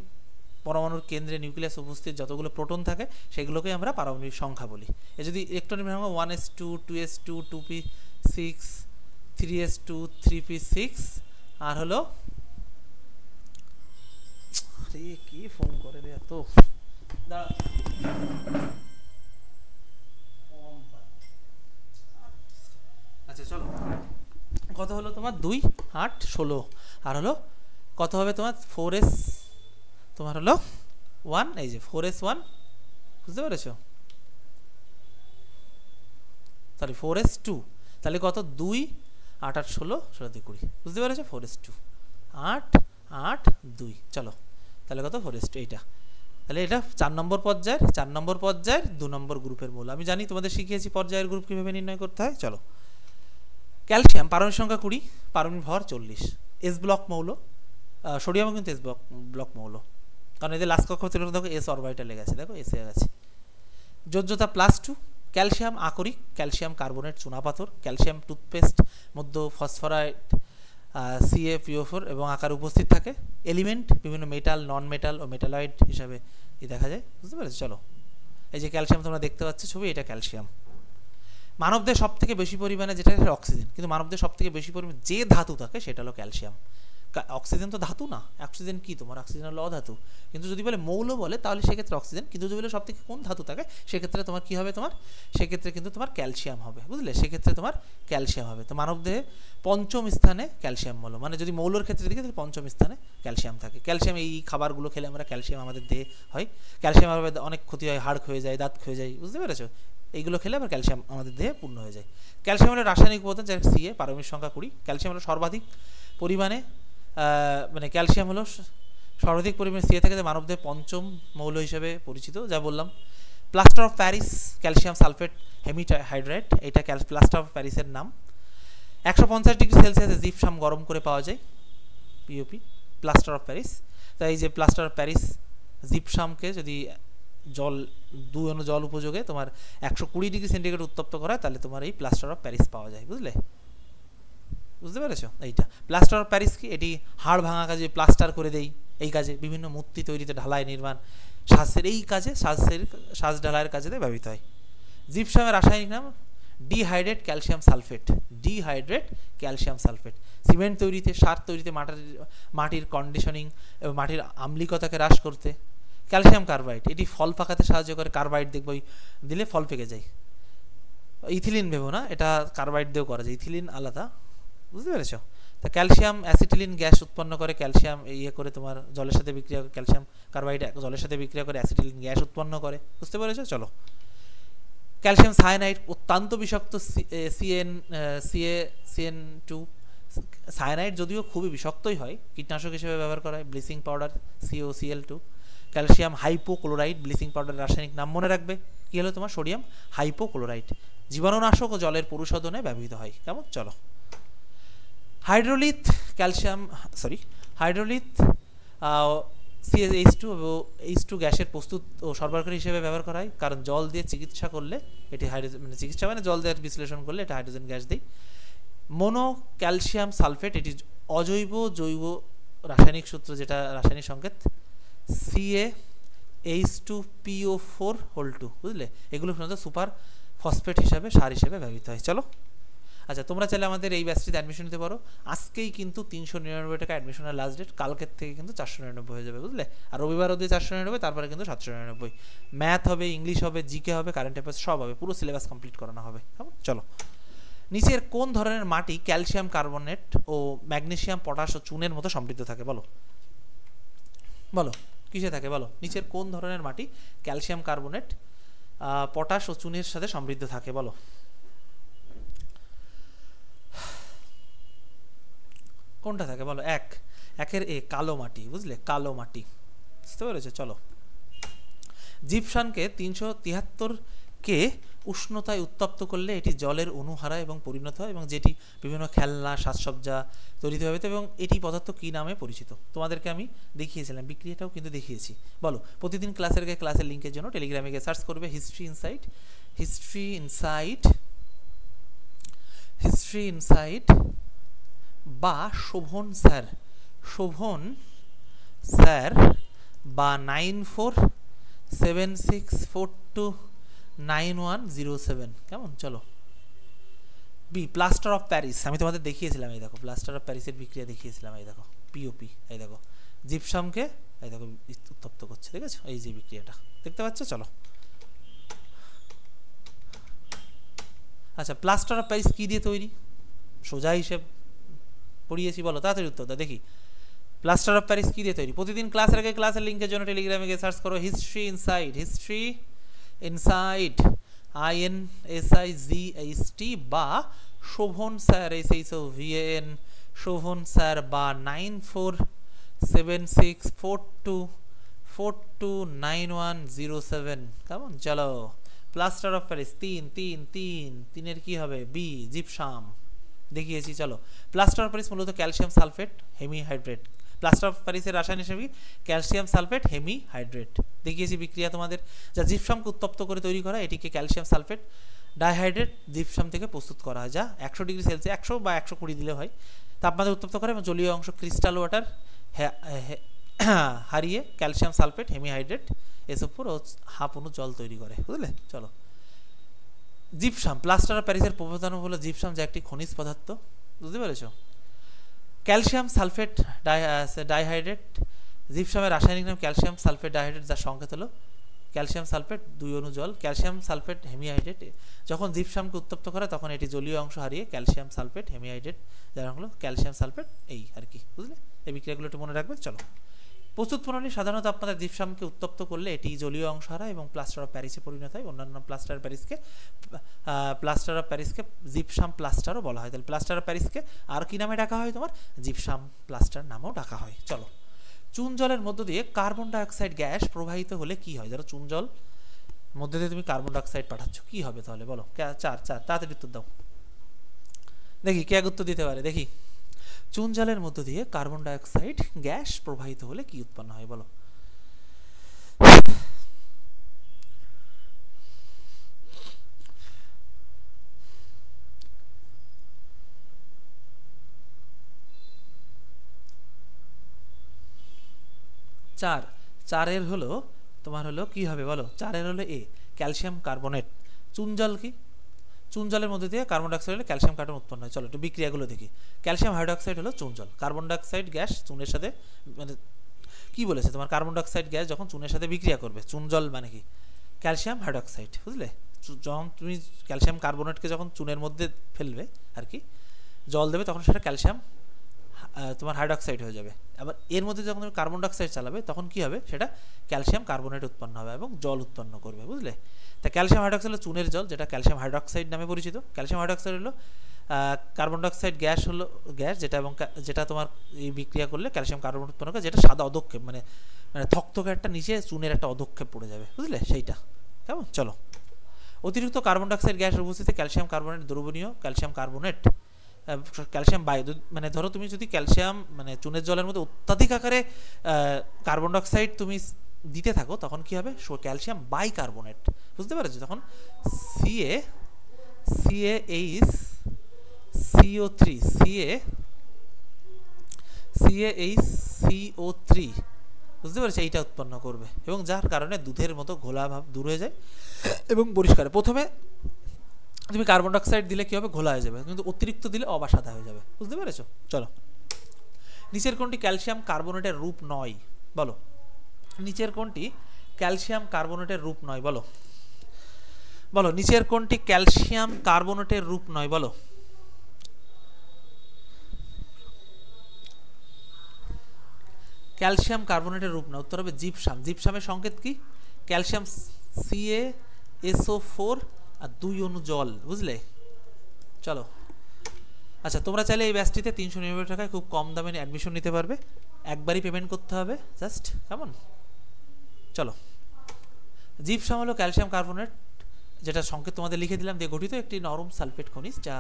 পরমাণুর কেন্দ্রে নিউক্লিয়াস উপস্থিত যতগুলো প্রোটন থাকে সেগুলোকে আমরা পারমাণবিক সংখ্যা বলি। এ যদি ইলেকট্রনিক সংখ্যা 1s2 2s2 2p6 3s2 3p6, আর হলো কি ফোন করে রে এত, আচ্ছা চলো, কত হলো তোমার 2 8 16, আর হলো কত হবে তোমার 4s তোমার হলো 1, এই যে 4s1, বুঝতে পেরেছো, সরি 4s2, তাহলে কত 2 8 8 16 16 2 20, বুঝতে পেরেছো, 4s2 8 8 2, চলো তাহলে কত 4s2 এইটা। তাহলে এটা 4 নম্বর পর্যায়ের 2 নম্বর গ্রুপের মৌল। আমি জানি তোমাদের শিখিয়েছি পর্যায়ের গ্রুপ কীভাবে নির্ণয় করতে হয়। চলো, ক্যালসিয়াম পারমাণবিক সংখ্যা 20, পারমাণবিক ভর 40, এস ব্লক মৌল। সোডিয়ামও কিন্তু এস ব্লক মৌল, কারণ এদের লাস্ট কক্ষ তুলনা দেখো এস অরবিটাল লেগেছে, দেখো এসে গেছে। যোজ্যতা +2। ক্যালসিয়াম আকরিক, ক্যালসিয়াম কার্বনেট চুনাপাথর, ক্যালসিয়াম টুথপেস্ট মধ্যে ফসফরাইড CaPO4 এবং আকার উপস্থিত থাকে। এলিমেন্ট বিভিন্ন মেটাল, নন মেটাল ও মেটালয়েড হিসাবে দেখা যায়, বুঝতে পেরেছো। চলো, এই যে ক্যালসিয়াম তোমরা দেখতে পাচ্ছ ছবি, এটা ক্যালসিয়াম। মানবদের সব থেকে বেশি পরিমাণে যেটা অক্সিজেন, কিন্তু মানবদের সব থেকে বেশি পরিমাণে যে ধাতু থাকে সেটা হলো ক্যালসিয়াম। অক্সিজেন তো ধাতু না, অক্সিজেন কি তোমার, অক্সিজেন হলো অধাতু। কিন্তু যদি বলে মৌল বলে তাহলে সেক্ষেত্রে অক্সিজেন, কিন্তু যদি বলে সব থেকে কোন ধাতু থাকে সেক্ষেত্রে তোমার কি হবে, তোমার সেক্ষেত্রে কিন্তু তোমার ক্যালসিয়াম হবে, বুঝলে। সেক্ষেত্রে তোমার ক্যালসিয়াম হবে। তো মানবদেহে 5ম স্থানে ক্যালসিয়াম মৌল, মানে যদি মৌলর ক্ষেত্রে দেখি তাহলে 5ম স্থানে ক্যালসিয়াম থাকে। ক্যালসিয়াম এই খাবারগুলো খেলে আমরা ক্যালসিয়াম আমাদের দেহে হয়, ক্যালসিয়াম আমাদের অনেক ক্ষতি হয়, হাড় ক্ষয়ে যায়, দাঁত ক্ষয়ে যায়, বুঝতে পেরেছো। এইগুলো খেলে আবার ক্যালসিয়াম আমাদের দেহে পূর্ণ হয়ে যায়। ক্যালসিয়াম হলো রাসায়নিক উপাদান যার Ca, পারমাণবিক সংখ্যা 20। ক্যালসিয়াম হলো সর্বাধিক পরিমাণে মানে ক্যালসিয়াম হলো সর্বাধিক পরিমাণে Ca থেকে মানবদেহের 5ম মৌল হিসেবে পরিচিত, যা বললাম। Plaster of Paris calcium sulphate hemihydrate, এটা প্লাস্টার অফ প্যারিসের নাম। 150 ডিগ্রি সেলসিয়াসে জিপসাম গরম করে পাওয়া যায়, POP, প্লাস্টার অফ প্যারিস। তাই এই যে প্লাস্টার অফ প্যারিস জিপসামকে যদি জল উপযোগে তোমার 120 ডিগ্রি সেন্টিগ্রেড উত্তপ্ত করা তাহলে তোমার এই প্লাস্টার অফ প্যারিস পাওয়া যায়, বুঝতে পেরেছো। এইটা প্লাস্টার অফ প্যারিস কি, এটি হাড় ভাঙা কাজে প্লাস্টার করে দেই, এই কাজে বিভিন্ন মূর্তি তৈরিতে, ঢালাই নির্মাণ, শ্বাসের এই কাজে, শ্বাস ঢালাইয়ের কাজে ব্যবহৃত হয়। জিপসামের রাসায়নিক নাম dehydrate calcium sulphate, dehydrate calcium sulphate. Cement তৈরিতে, সার তৈরিতে, মাটির কন্ডিশনিং এবং মাটির আম্লিকতাকে হ্রাস করতে। ক্যালসিয়াম কার্বাইড, এটি ফল পাকাতে সাহায্য করে, কার্বাইড দেখবো দিলে ফল পেকে যায়। ইথিলিন ভেবো না, এটা কার্বাইড দিয়েও করা যায়, ইথিলিন আলাদা, বুঝতে পেরেছো। তা ক্যালসিয়াম অ্যাসিটিলিন গ্যাস উৎপন্ন করে, ক্যালসিয়াম করে তোমার জলের সাথে বিক্রিয়া করে, ক্যালসিয়াম কার্বাইড জলের সাথে বিক্রিয়া করে অ্যাসিটিলিন গ্যাস উৎপন্ন করে, বুঝতে পেরেছো। চলো, ক্যালসিয়াম সায়ানাইড অত্যন্ত বিষাক্ত, CN2। সায়ানাইড যদিও খুবই বিষাক্তই হয়, কীটনাশক হিসেবে ব্যবহার করা হয়। Bleaching powder COCl2। Calcium hypochlorite, bleaching powder রাসায়নিক নাম মনে রাখবে, কি হলো তোমার সোডিয়াম হাইপোক্লোরাইড। জীবাণুনাশক ও জলের পরিশোধনে ব্যবহৃত হয়, কেমন। চলো, হাইড্রোলিথ CH2 এবং H2 গ্যাসের প্রস্তুত ও সরবরাহকারী হিসেবে ব্যবহার করা হয়, কারণ জল দিয়ে চিকিৎসা করলে এটি হাইড্রোজেন, মানে চিকিৎসা মানে জল দিয়ে বিশ্লেষণ করলে এটা হাইড্রোজেন গ্যাস দেয়। মোনো ক্যালসিয়াম সালফেট, এটি অজৈব জৈব রাসায়নিক সূত্র, যেটা রাসায়নিক সংকেত CaH2PO4 2, এগুলো সাধারণত সুপার ফসফেট হিসাবে সার হিসেবে ব্যবহৃত হয়। চলো, আচ্ছা, তোমরা চাইলে আমাদের এই ব্যাচটিতে অ্যাডমিশন নিতে পারো। আজকেই কিন্তু 399 টাকা অ্যাডমিশনের লাস্ট ডেট, কালকের থেকে কিন্তু 499 হয়ে যাবে, বুঝলে। আর রবিবার অবধি 499, তারপরে কিন্তু 799। ম্যাথ হবে, ইংলিশ হবে, জিকে হবে, কারেন্ট অ্যাফেয়ার্স সব হবে, পুরো সিলেবাস কমপ্লিট করানো হবে। চলো, নিচের কোন ধরনের মাটি ক্যালসিয়াম কার্বনেট ও ম্যাগনেসিয়াম পটাশ ও চুনের মতো সমৃদ্ধ থাকে? বলো বলো, কিসে থাকে বলো? নিচের কোন ধরনের মাটি ক্যালসিয়াম কার্বনেট, পটাশ ও চুনের সাথে সমৃদ্ধ থাকে? বলো। কোনটা থাকে বলো? একের এ, কালো মাটি, বুঝলে, কালো মাটি, বুঝতে পেরেছো? চলো, জিপসামকে 373 কে উষ্ণতায় উত্তপ্ত করলে এটি জলের অণু হারায় এবং পরিণত হয়, এবং যেটি বিভিন্ন খেলনা সাজসজ্জা তৈরি হবে, এবং এটি পদার্থ কি নামে পরিচিত? তোমাদেরকে আমি দেখিয়েছিলাম, বিক্রিয়াটাও কিন্তু দেখিয়েছি। বলো, প্রতিদিন ক্লাসের গিয়ে ক্লাসের লিঙ্কের জন্য টেলিগ্রামে গিয়ে সার্চ করবে হিস্ট্রি ইনসাইট বা শোভন স্যার বা 9476429107। কেমন? চলো, বি, প্লাস্টার অফ প্যারিস, আমি তোমাদের দেখিয়েছিলাম, এই দেখো প্লাস্টার অফ প্যারিসের বিক্রিয়া দেখিয়েছিলাম, এই দেখো পিওপি, এই দেখো জিপসামকে এই দেখো উত্তপ্ত করছে, দেখেছো? এই যে বিক্রিয়াটা দেখতে পাচ্ছ। চলো, আচ্ছা, প্লাস্টার অফ প্যারিস কি দিয়ে তৈরি? সোজা হিসেব পড়িয়েছি, বলো তাড়াতাড়ি উত্তর দাও দেখি। প্লাস্টার অফ প্যারিস কি দিয়ে তৈরি? প্রতিদিন ক্লাসের আগে ক্লাসের লিঙ্কের জন্য টেলিগ্রামে গিয়ে সার্চ করো হিস্ট্রি ইনসাইট INSIGHT বা Shovan sir SHOVAN Shovan sir বা 9476429107। কেমন? চলো, প্লাস্টার অফ প্যারিস 3 কি হবে? বি, জিপসাম, দেখিয়েছি। চলো, প্লাস্টার অফ প্যারিস মূলত calcium sulphate hemihydrate. Plaster of প্যারিসের রাসায়নিক হিসেবে ক্যালসিয়াম সালফেট হেমিহাইড্রেট দেখিয়েছি বিক্রিয়া তোমাদের, যা জিপসামকে উত্তপ্ত করে তৈরি করা। এটিকে ক্যালসিয়াম সালফেট ডাইহাইড্রেট জিপসাম থেকে প্রস্তুত করা হয়, যা 100 ডিগ্রি সেলসিয়াস 100 বা 120 দিলে হয় তাপমাত্রা উত্তপ্ত করে, এবং জলীয় অংশ ক্রিস্টাল ওয়াটার হারিয়ে ক্যালসিয়াম সালফেট হেমিহাইড্রেট SO4 ও হাফ অণু জল তৈরি করে, বুঝলে। চলো, জিপসাম, প্লাস্টার অফ প্যারিসের প্রধান হলো জিপসাম, যা একটি খনিজ পদার্থ, বুঝতে পেরেছো? ক্যালসিয়াম সালফেট ডাইহাইড্রেট, জিপসামের রাসায়নিক নাম ক্যালসিয়াম সালফেট ডাইহাইড্রেট, যার সংকেত হলো ক্যালসিয়াম সালফেট 2 অণু জল। ক্যালসিয়াম সালফেট হেমিহাইড্রেট যখন জিপসামকে উত্তপ্ত করে তখন এটি জলীয় অংশ হারিয়ে ক্যালসিয়াম সালফেট হেমিহাইড্রেট, যার হলো ক্যালসিয়াম সালফেট, এই আর কি, বুঝলে। এই বিক্রিয়াগুলো একটু মনে রাখবে। চলো, প্রস্তুত প্রণালী সাধারণত আপনাদের জিপসামকে উত্তপ্ত করলে এটি জলীয় অংশ হারায় এবং প্লাস্টার অফ প্যারিসে পরিণত হয়। অন্যান্য প্লাস্টার অফ প্যারিসকে জিপসাম প্লাস্টারও বলা হয়। তাহলে প্লাস্টার অফ প্যারিসকে আর কি নামে ডাকা হয়? তোমার জিপসাম প্লাস্টার নামেও ডাকা হয়। চলো, চুন জলের মধ্য দিয়ে কার্বন ডাইঅক্সাইড গ্যাস প্রবাহিত হলে কি হয়? ধরো চুন জল মধ্যে দিয়ে তুমি কার্বন ডাইঅক্সাইড পাঠাচ্ছ, কি হবে তাহলে? বলো, 4 তাড়াতাড়ি উত্তর দাও দেখি, কে উত্তর দিতে পারে দেখি। চুন জলের মধ্য দিয়ে কার্বন ডাইঅক্সাইড গ্যাস প্রবাহিত হলে কি উৎপন্ন হয়? বলো। চারের হলো তোমার হলো কি হবে? বলো, 4-এর হলো এ, ক্যালসিয়াম কার্বনেট। চুন জল কি? চুন জলের মধ্যে দিয়ে কার্বন ডাইঅক্সাইড হলে ক্যালসিয়াম কার্বন উৎপন্ন হয়। চলো, একটু বিক্রিয়াগুলো দেখি। ক্যালসিয়াম হাইড্রোক্সাইড হলো চুন জল, কার্বন ডাইঅক্সাইড গ্যাস চুনের সাথে, মানে কি বলেছে তোমার, কার্বন ডাইঅক্সাইড গ্যাস যখন চুনের সাথে বিক্রিয়া করবে, চুন জল মানে কি? ক্যালসিয়াম হাইড্রোক্সাইড, বুঝলে। যখন তুমি ক্যালসিয়াম কার্বনেটকে যখন চুনের মধ্যে ফেলবে আর কি, জল দেবে, তখন সেটা ক্যালসিয়াম তোমার হাইড্রোক্সাইড হয়ে যাবে। আবার এর মধ্যে যখন তুমি কার্বন ডাইঅক্সাইড চালাবে তখন কি হবে? সেটা ক্যালসিয়াম কার্বনেট উৎপন্ন হবে এবং জল উৎপন্ন করবে, বুঝলে। তা ক্যালসিয়াম হাইড্রোক্সাইড হলো চুনের জল, যেটা ক্যালসিয়াম হাইড্রোক্সাইড নামে পরিচিত। ক্যালসিয়াম হাইড্রোক্সাইড হলো কার্বন ডাইঅক্সাইড গ্যাস, হলো গ্যাস যেটা, এবং যেটা তোমার এই বিক্রিয়া করলে ক্যালসিয়াম কার্বন উৎপন্ন করে, যেটা সাদা অধক্ষেপ, মানে থকথকে একটা নিচে চুনের একটা অধক্ষেপ পড়ে যাবে, বুঝলে, সেইটা। কেমন? চলো, অতিরিক্ত কার্বন ডাইঅক্সাইড গ্যাসের উপস্থিতিতে ক্যালসিয়াম কার্বনেট দ্রবণীয় ক্যালসিয়াম কার্বনেট, ক্যালসিয়াম বায়ু, মানে ধরো তুমি যদি ক্যালসিয়াম মানে চুনের জলের মধ্যে অত্যাধিক আকারে কার্বন ডাইঅক্সাইড তুমি দিতে থাকো, তখন কি হবে? ক্যালসিয়াম বাইকার্বনেট, বুঝতে পারছো? তখন CaH CO3 CaHCO3 বুঝতে পারছো, এইটা উৎপন্ন করবে এবং যার কারণে দুধের মতো ঘোলা ভাব দূর হয়ে যায় এবং পরিষ্কার। প্রথমে তুমি কার্বন ডাইঅক্সাইড দিলে কি হবে, ঘোলা হয়ে যাবে, কিন্তু অতিরিক্ত দিলে অবাসাদা হয়ে যাবে। বুঝতে পেরেছো? চলো, নিচের কোনটি ক্যালসিয়াম কার্বনেটের রূপ নয় বলো? নিচের কোনটি ক্যালসিয়াম কার্বনেটের রূপ নয় বলো? বলো, নিচের কোনটি ক্যালসিয়াম কার্বনেটের রূপ নয় বলো? ক্যালসিয়াম কার্বনেটের রূপ না, উত্তর হবে জিপসাম। জিপসামের সংকেত কি? ক্যালসিয়াম CaSO4 আর 2 অণু জল। বুঝলে? চলো, আচ্ছা, তোমরা চাইলে এই ব্যাচটিতে 399 টাকায় খুব কম দামে অ্যাডমিশন নিতে পারবে। একবারই পেমেন্ট করতে হবে জাস্ট, কেমন? চলো, জিপসাম হলো ক্যালসিয়াম কার্বনেট, যেটা সংকেত তোমাদের লিখে দিলাম, দিয়ে গঠিত একটি নরম সালফেট খনিজ, যা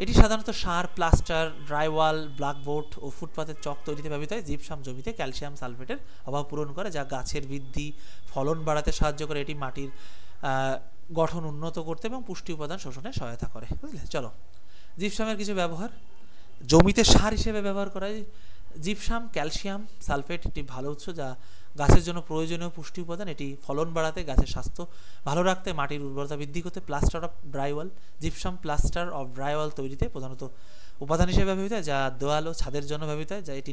এটি সাধারণত সার, প্লাস্টার, ড্রাইওয়াল, ব্ল্যাকবোর্ড ও ফুটপাতের চক তৈরিতে ব্যবহৃত হয়। জিপসাম জমিতে ক্যালসিয়াম সালফেটের অভাব পূরণ করে, যা গাছের বৃদ্ধি, ফলন বাড়াতে সাহায্য করে। এটি মাটির গঠন উন্নত করতে এবং পুষ্টি উপাদান শোষণে সহায়তা করে। বুঝলে? চলো, জিপসামের কিছু ব্যবহার। জমিতে সার হিসেবে ব্যবহার করা হয়। জিপসাম ক্যালসিয়াম সালফেট একটি ভালো উৎস, যা গাছের জন্য প্রয়োজনীয় পুষ্টি উপাদান। এটি ফলন বাড়াতে, গাছের স্বাস্থ্য ভালো রাখতে, মাটির উর্বরতা বৃদ্ধি করতে। Plaster of drywall, gypsum plaster of drywall তৈরিতে প্রধানত উপাদান হিসেবে ব্যবহৃত হয়, যা দেওয়াল ও ছাদের জন্য ব্যবহৃত হয়, যা এটি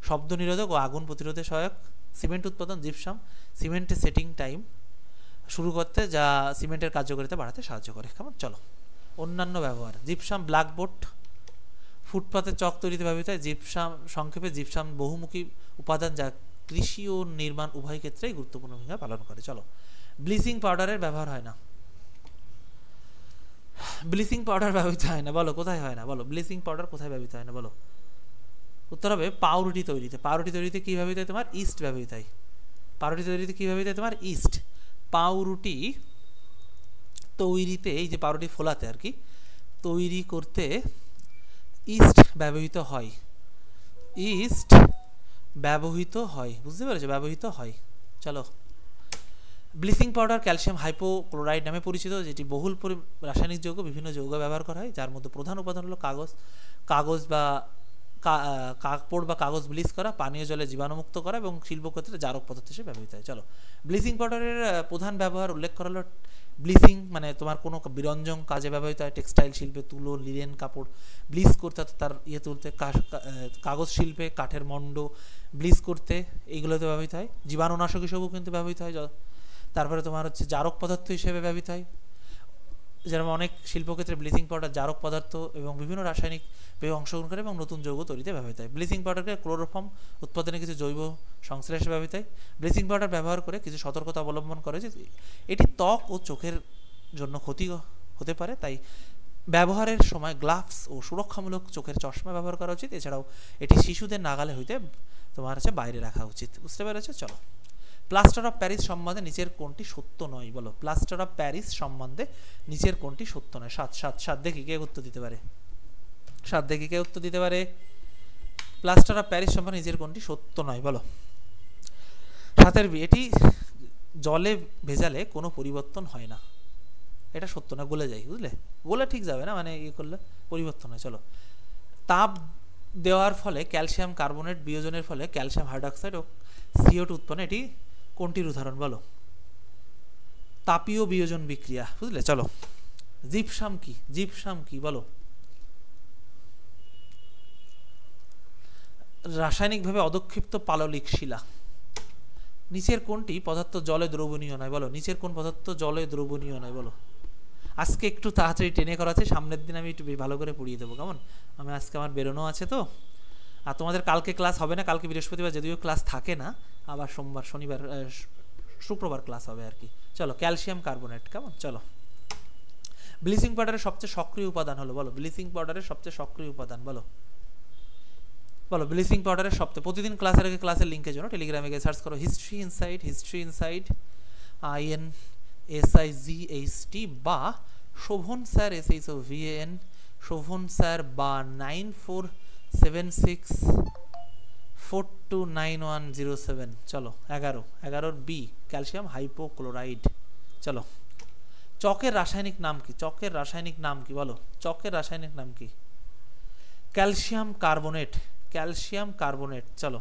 শব্দ নিরোধক ও আগুন প্রতিরোধে সহায়ক। সিমেন্ট উৎপাদন, জিপসাম সিমেন্টের সেটিং টাইম শুরু করতে, যা সিমেন্টের কার্যকারিতা বাড়াতে সাহায্য করে। কেমন? চলো, অন্যান্য ব্যবহার। জিপসাম ব্ল্যাকবোর্ড, ফুটপাতের চক তৈরিতে ব্যবহৃত হয়। জিপসাম সংক্ষেপে, জিপসাম বহুমুখী উপাদান, যা কৃষি ও নির্মাণ উভয় ক্ষেত্রেই গুরুত্বপূর্ণ ভূমিকা পালন করে। চলো, ব্লিচিং পাউডারের ব্যবহার হয় না। ব্লিচিং পাউডার ব্যবহৃত হয় না বলো? কোথায় হয় না বলো? ব্লিচিং পাউডার কোথায় ব্যবহৃত হয় না বলো? উত্তর হবে পাউরুটি তৈরিতে। পাউরুটি তৈরিতে কি ব্যবহৃত হয়? তোমার ইস্ট ব্যবহৃত হয়। পাউরুটি তৈরিতে কি ব্যবহৃত হয়? তোমার ইস্ট। পাউরুটি তৈরিতে, এই যে পাউরুটি ফোলাতে আর কি, তৈরি করতে ইস্ট ব্যবহৃত হয়। ইস্ট ব্যবহৃত হয়। বুঝতে পেরেছো? ব্যবহৃত হয়। চলো, ব্লিচিং পাউডার ক্যালসিয়াম হাইপোক্লোরাইড নামে পরিচিত, যেটি বহুল রাসায়নিক যৌগ, বিভিন্ন যৌগ ব্যবহার করা হয়, যার মধ্যে প্রধান উপাদান হলো কাগজ বা কাপড় বা কাগজ ব্লিচ করা, পানীয় জলে জীবাণুমুক্ত করা এবং শিল্পক্ষেত্রে জারক পদার্থ হিসেবে ব্যবহৃত হয়। চলো, ব্লিচিং পাউডারের প্রধান ব্যবহার উল্লেখ করা হলো ব্লিচিং মানে তোমার কোনো বিরঞ্জন কাজে ব্যবহৃত হয়। টেক্সটাইল শিল্পে তুলো, লিনেন কাপড় ব্লিচ করতে, তার তুলতে। কাগজ শিল্পে কাঠের মণ্ড ব্লিচ করতে, এইগুলোতে ব্যবহৃত হয়। জীবাণুনাশক হিসেবেও কিন্তু ব্যবহৃত হয়। তারপরে তোমার হচ্ছে জারক পদার্থ হিসেবে ব্যবহৃত হয়, যেরকম অনেক শিল্পক্ষেত্রে ব্লিচিং পাউডার জারক পদার্থ এবং বিভিন্ন রাসায়নিক অংশগ্রহণ করে এবং নতুন যৌগ তৈরিতে ব্যবহৃত হয়। ব্লিচিং পাউডারকে ক্লোরোফর্ম উৎপাদনে কিছু জৈব সংশ্লেষে ব্যবহৃত হয়। ব্লিচিং পাউডার ব্যবহার করে কিছু সতর্কতা অবলম্বন করে, যে এটি ত্বক ও চোখের জন্য ক্ষতি হতে পারে, তাই ব্যবহারের সময় গ্লাভস ও সুরক্ষামূলক চোখের চশমা ব্যবহার করা উচিত। এছাড়াও এটি শিশুদের নাগালে হইতে তোমার হচ্ছে বাইরে রাখা উচিত। বুঝতে পেরেছো? চলো, প্লাস্টার অফ প্যারিস সম্বন্ধে নিচের কোনটি সত্য নয় বলো? প্লাস্টার অফ প্যারিস সম্বন্ধে নিচের কোনটি সত্য নয়? সাত দেখি কে উত্তর দিতে পারে। দেখি কে উত্তর দিতে পারে। প্লাস্টার অফ প্যারিস সম্বন্ধে নিচের কোনটি সত্য নয় বলো? 7 এটি জলে ভেজালে কোনো পরিবর্তন হয় না, এটা সত্য না, গলে যায়। বুঝলে? গলে ঠিক যাবে না, মানে ইয়ে করলে পরিবর্তন হয়। চলো, তাপ দেওয়ার ফলে ক্যালসিয়াম কার্বনেট বিয়োজনের ফলে ক্যালসিয়াম হাইড্রোক্সাইড ও CO2 উৎপন্ন, এটি কোনটির উদাহরণ বলো? তাপীয় বিয়োজন বিক্রিয়া। বুঝলে? চলো, জিপসাম কি? জিপসাম কি বলো? রাসায়নিকভাবে অদক্ষিপ্ত পাললিক শিলা। নিচের কোনটি পদার্থ জলে দ্রবণীয় নয় বলো? নিচের কোন পদার্থ জলে দ্রবণীয় নয় বলো? আজকে একটু তাড়াতাড়ি টেনে করা আছে, সামনের দিন আমি একটু ভালো করে পড়িয়ে দেবো, কেমন? আমি আজকে আমার বেরোনো আছে তো, আর তোমাদের কালকে ক্লাস হবে না, কালকে বৃহস্পতিবার যদিও ক্লাস থাকে না, আবার সোমবার শনিবার শুক্রবার ক্লাস হবে আর কি। চলো, ক্যালসিয়াম কার্বনেট, কেমন? চলো, ব্লিচিং পাউডারের সবচেয়ে সক্রিয় উপাদান হলো বলো? ব্লিচিং পাউডারের সবচেয়ে সক্রিয় উপাদান বলো? বলো, ব্লিচিং পাউডারের সবচেয়ে। প্রতিদিন ক্লাসের আগে ক্লাসের লিঙ্কের জন্য টেলিগ্রামে গিয়ে সার্চ করো হিস্ট্রি ইনসাইড INSIGHT বা Shovan sir SHOVAN Shovan sir বা 9476429107। চলো, 11 B ক্যালসিয়াম হাইপোক্লোরাইড। চলো, চকের রাসায়নিক নাম কি? চকের রাসায়নিক নাম কি বলো? চকের রাসায়নিক নাম কি? Calcium carbonate. Calcium carbonate. চলো,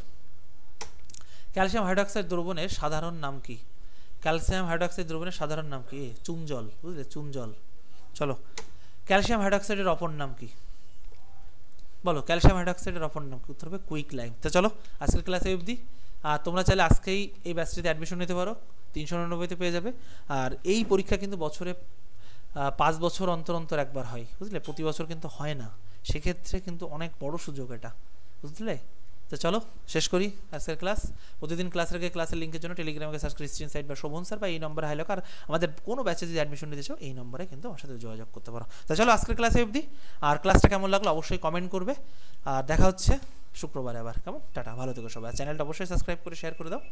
ক্যালসিয়াম হাইড্রোক্সাইড দ্রবণের সাধারণ নাম কি? ক্যালসিয়াম হাইড্রোক্সাইড দ্রবণের সাধারণ নাম কি? চুন জল, বুঝলে, চুন জল। চলো, ক্যালসিয়াম হাইড্রোক্সাইডের অপর নাম কি? বলো, ক্যালসিয়াম হাইড্রোক্সাইডের অপর নাম কি? উত্তর হবে কুইক লাইম। তো চলো, আজকের ক্লাসে অবধি। আর তোমরা চাইলে আজকেই এই ব্যাচটিতে অ্যাডমিশন নিতে পারো, 399-তে পেয়ে যাবে। আর এই পরীক্ষা কিন্তু বছরে 5 বছর অন্তর অন্তর একবার হয়, বুঝলে, প্রতি বছর কিন্তু হয় না। সেক্ষেত্রে কিন্তু অনেক বড় সুযোগ এটা, বুঝলে। তো চলো শেষ করি আজকের ক্লাস। প্রতিদিন ক্লাসের আগে ক্লাসের লিঙ্কের জন্য টেলিগ্রামে সার্চ করি স্ক্রিন সাইড বা শোভন স্যার, বা এই নম্বরে হাইলক। আর আমাদের কোনো ব্যাচে যদি অ্যাডমিশন নিতে চাও এই নম্বরে কিন্তু আমার সাথে যোগাযোগ করতে পারো। তো চলো আজকের ক্লাসে অবধি। আর ক্লাসটা কেমন লাগলো অবশ্যই কমেন্ট করবে। আর দেখা হচ্ছে শুক্রবারে আবার, কেমন? টাটা, ভালো থেকো সবাই। চ্যানেলটা অবশ্যই সাবস্ক্রাইব করে শেয়ার করে দাও।